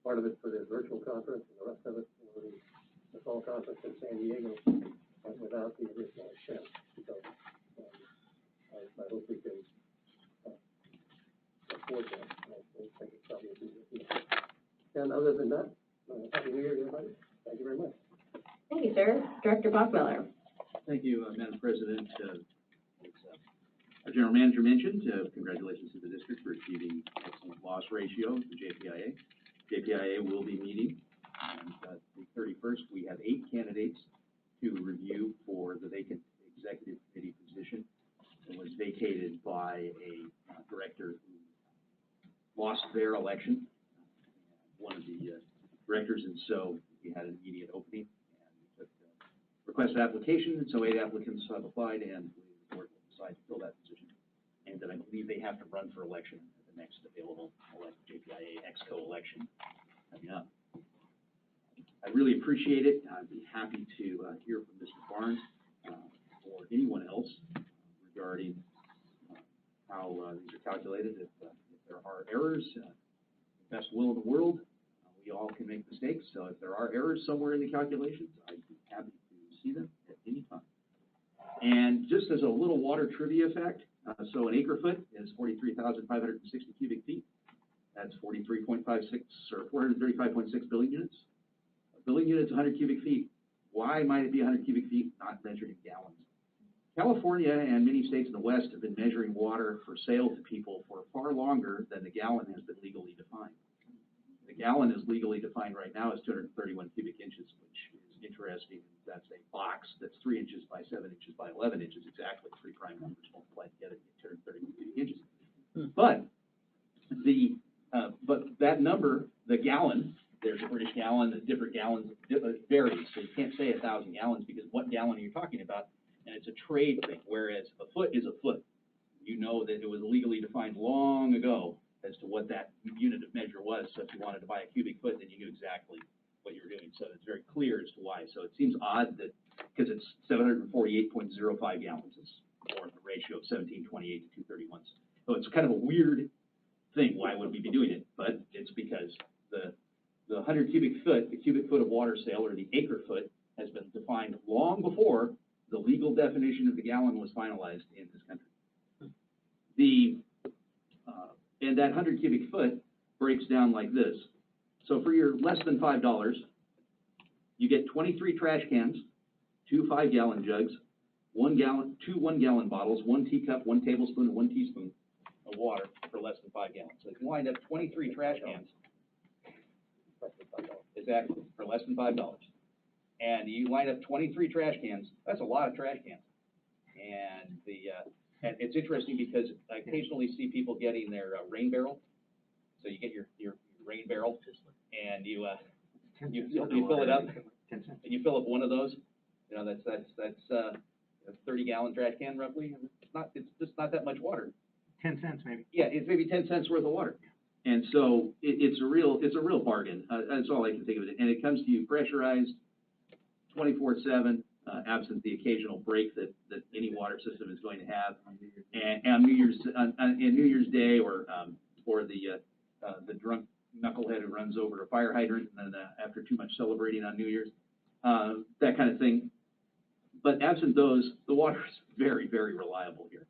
part of it for the virtual conference and the rest of it for the fall conference in San Diego without the additional expense. So I hope we can afford that. I think it's probably a good deal. And other than that, Happy New Year to everybody. Thank you very much. Thank you, sir. Director Bachmiller. Thank you, Madam President. It's Our general manager mentioned, congratulations to the district for achieving excellent loss ratio, the JPIA. JPIA will be meeting on the 31st. We have 8 candidates to review for the vacant executive committee position. It was vacated by a director who lost their election, one of the directors, and so we had an immediate opening. And we took request application, and so 8 applicants have applied, and the board will decide to fill that position. And then I believe they have to run for election at the next available JPIA Exco election coming up. I really appreciate it. I'd be happy to hear from Mr. Barnes or anyone else regarding how these are calculated. If there are errors, best will in the world, we all can make mistakes. So if there are errors somewhere in the calculations, I'd be happy to see them at any time. And just as a little water trivia fact, so an acre foot is 43,560 cubic feet. That's 43.56 or 435.6 billion units. A billion units, 100 cubic feet. Why might it be 100 cubic feet, not measured in gallons? California and many states in the West have been measuring water for sale to people for far longer than the gallon has been legally defined. The gallon is legally defined right now as 231 cubic inches, which is interesting. That's a box that's 3 inches by 7 inches by 11 inches, exactly 3 prime numbers multiplied together to get 231 cubic inches. But that number, the gallon, there's a British gallon, the different gallons varies. So you can't say 1,000 gallons because what gallon are you talking about? And it's a trade thing, whereas a foot is a foot. You know that it was legally defined long ago as to what that unit of measure was. So if you wanted to buy a cubic foot, then you knew exactly what you were doing. So it's very clear as to why. So it seems odd that, because it's 748.05 gallons, it's more of a ratio of 1728 to 231. So it's kind of a weird thing. Why would we be doing it? But it's because the 100 cubic foot, the cubic foot of water sale, or the acre foot, has been defined long before the legal definition of the gallon was finalized in this country. And that 100 cubic foot breaks down like this. So for your less than $5, you get 23 trash cans, 2 5-gallon jugs, 2 1-gallon bottles, 1 teacup, 1 tablespoon, and 1 teaspoon of water for less than 5 gallons. So if you wind up 23 trash cans, exactly, for less than $5. And you wind up 23 trash cans, that's a lot of trash cans. And and it's interesting because I occasionally see people getting their rain barrel. So you get your rain barrel, and you fill it up, and you fill up one of those. You know, that's a 30-gallon trash can roughly. It's just not that much water. 10 cents maybe. Yeah, it's maybe 10 cents worth of water. And so it's a real bargain. That's all I can think of it. And it comes to you pressurized, 24/7, absent the occasional break that any water system is going to have. And on New Year's Day, or the drunk knucklehead who runs over a fire hydrant and then after too much celebrating on New Year's, that kind of thing. But absent those, the water is very, very reliable here.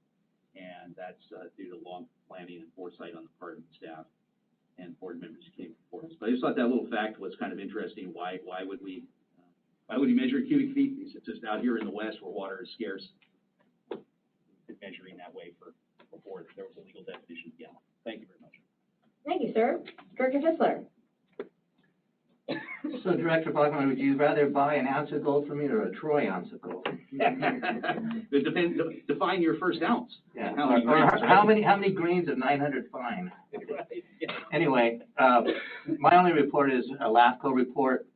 And that's due to long planning and foresight on the part of the staff and board members who came before us. But I just thought that little fact was kind of interesting. Why would we measure cubic feet? Because it's just out here in the West where water is scarce. We've been measuring that way before there was a legal definition of gallon. Thank you very much. Thank you, sir. Director Fissler. So Director Bachman, would you rather buy an ounce of gold from me or a troy ounce of gold? Define your first ounce. Yeah. How many grains of 900 fine? Anyway, my only report is a LAFCO report.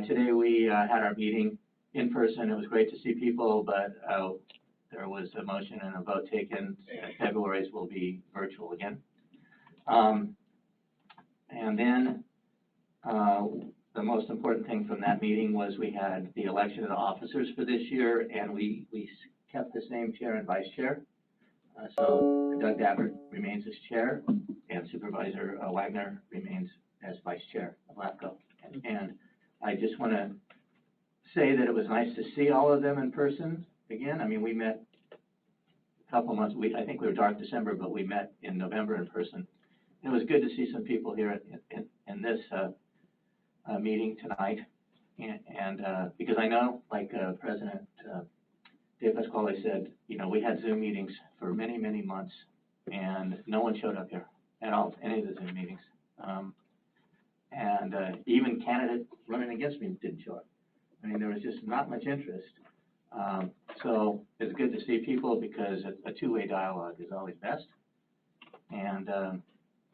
Today we had our meeting in person. It was great to see people, but there was a motion and a vote taken. February's will be virtual again. And then the most important thing from that meeting was we had the election of the officers for this year, and we kept the same chair and vice chair. So Doug Dabbert remains as chair, and Supervisor Wagner remains as vice chair of LAFCO. And I just want to say that it was nice to see all of them in person again. I mean, we met a couple months, I think we were dark December, but we met in November in person. It was good to see some people here in this meeting tonight. And because I know, like President Dave Pasquale said, you know, we had Zoom meetings for many, many months, and no one showed up here at all, to any of the Zoom meetings. Even candidate running against me didn't show up. I mean, there was just not much interest. So it's good to see people because a two-way dialogue is always best. And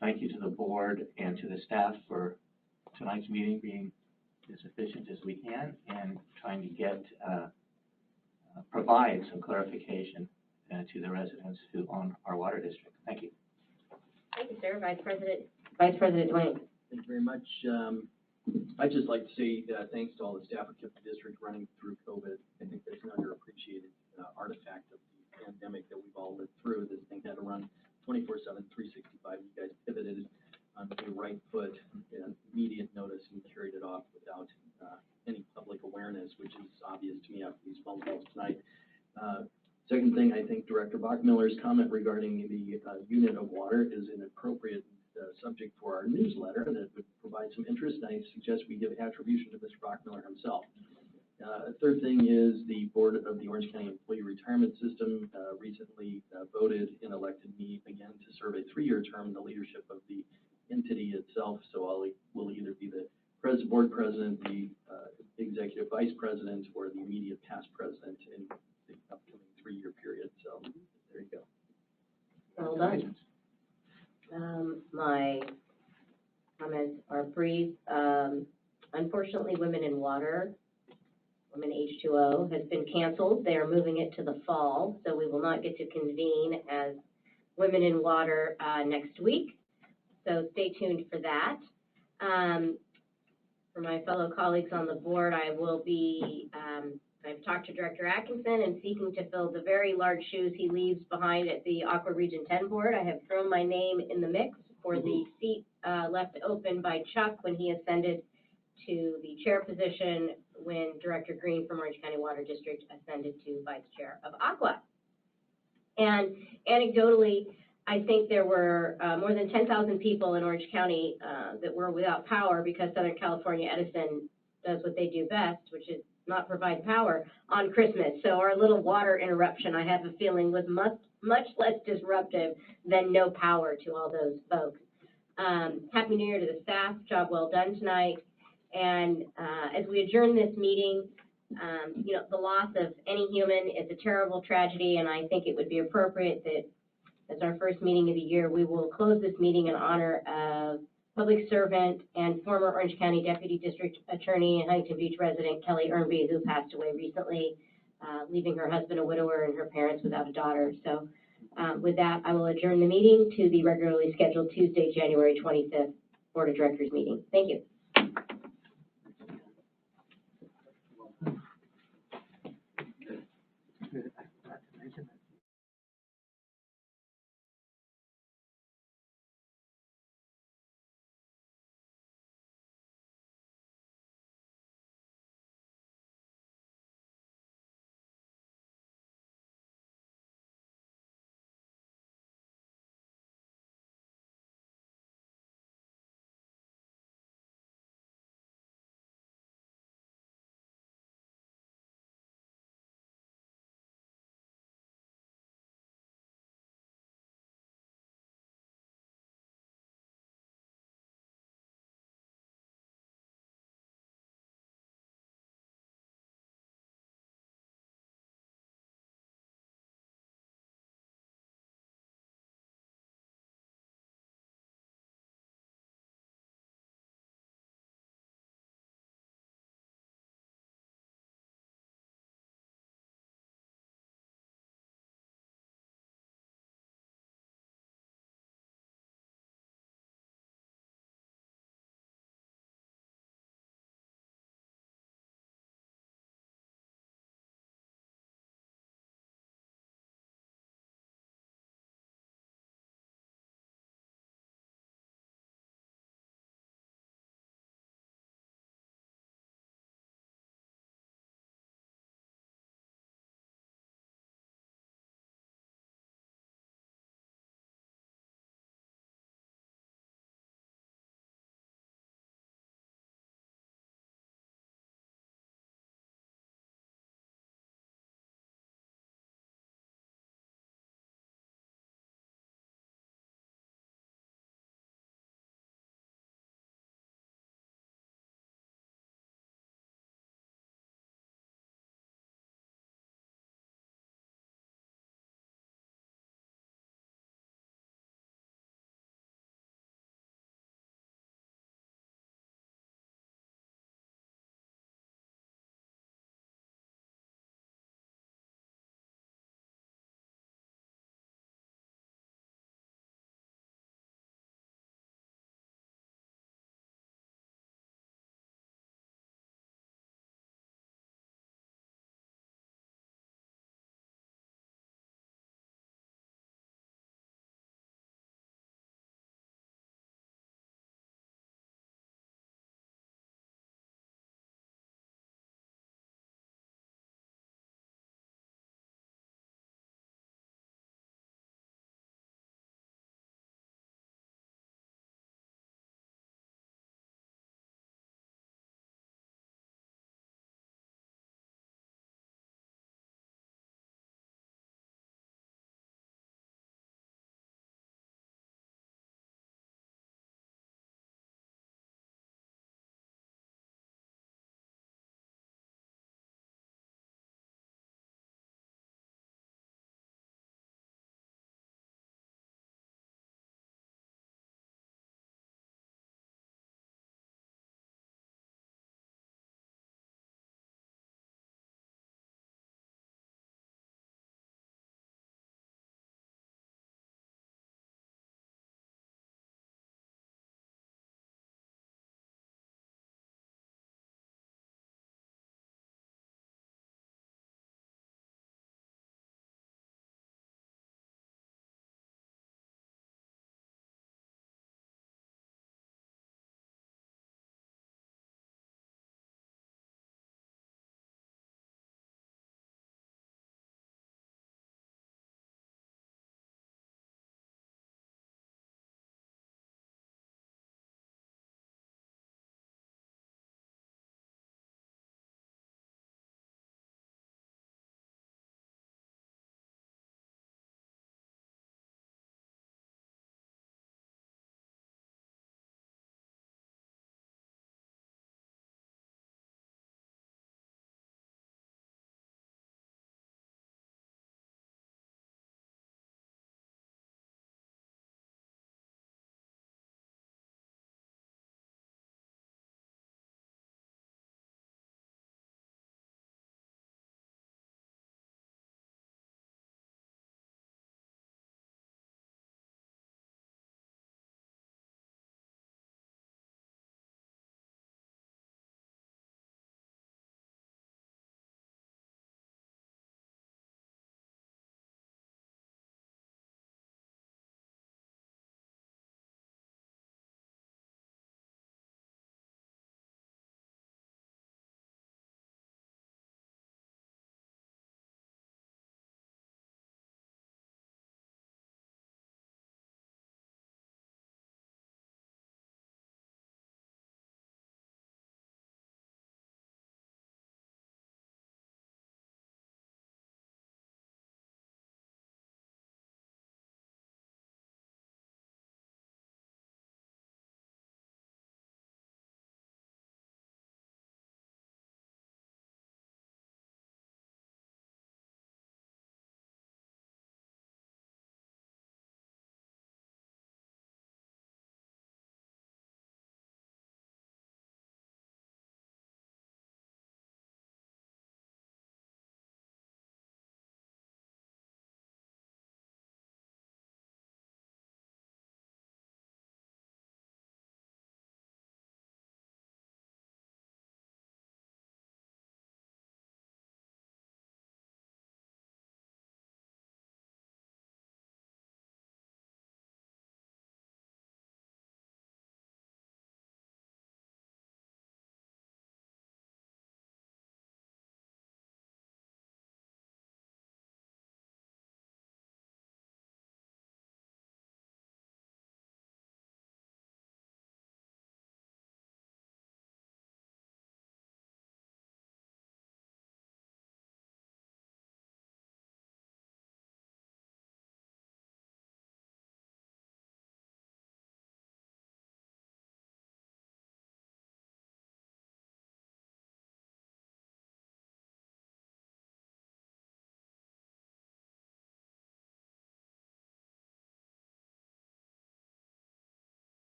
thank you to the board and to the staff for tonight's meeting being as efficient as we can and trying to get provide some clarification to the residents who own our water district. Thank you. Thank you, sir. Vice President Dwayne. Thank you very much. I'd just like to say thanks to all the staff who kept the district running through COVID. I think there's an underappreciated artifact of the pandemic that we've all lived through. This thing had to run 24/7, 365. You guys pivoted on the right foot and immediate notice and carried it off without any public awareness, which is obvious to me after these phone calls tonight. Second thing, I think Director Bachmiller's comment regarding the unit of water is an appropriate subject for our newsletter that would provide some interest. I suggest we give attribution to Mr. Bachmiller himself. Third thing is the board of the Orange County Employee Retirement System recently voted and elected me again to serve a 3-year term in the leadership of the entity itself. So I will either be the board president, the executive vice president, or the immediate past president in the upcoming 3-year period. So there you go. Well done. My comments are brief. Unfortunately, Women in Water, Women H2O, has been canceled. They are moving it to the fall, so we will not get to convene as Women in Water next week. So stay tuned for that. For my fellow colleagues on the board, I will be, I've talked to Director Atkinson and seeking to fill the very large shoes he leaves behind at the Aqua Region 10 board. I have thrown my name in the mix for the seat left open by Chuck when he ascended to the chair position when Director Green from Orange County Water District ascended to vice chair of Aqua. And anecdotally, I think there were more than 10,000 people in Orange County that were without power because Southern California Edison does what they do best, which is not provide power on Christmas. So our little water interruption, I have a feeling, was much less disruptive than no power to all those folks. Happy New Year to the staff. Job well done tonight. And as we adjourn this meeting, you know, the loss of any human is a terrible tragedy, and I think it would be appropriate that as our first meeting of the year, we will close this meeting in honor of public servant and former Orange County Deputy District Attorney and Huntington Beach resident Kelly Earnby, who passed away recently, leaving her husband a widower and her parents without a daughter. So with that, I will adjourn the meeting to the regularly scheduled Tuesday, January 25th Board of Directors meeting. Thank you.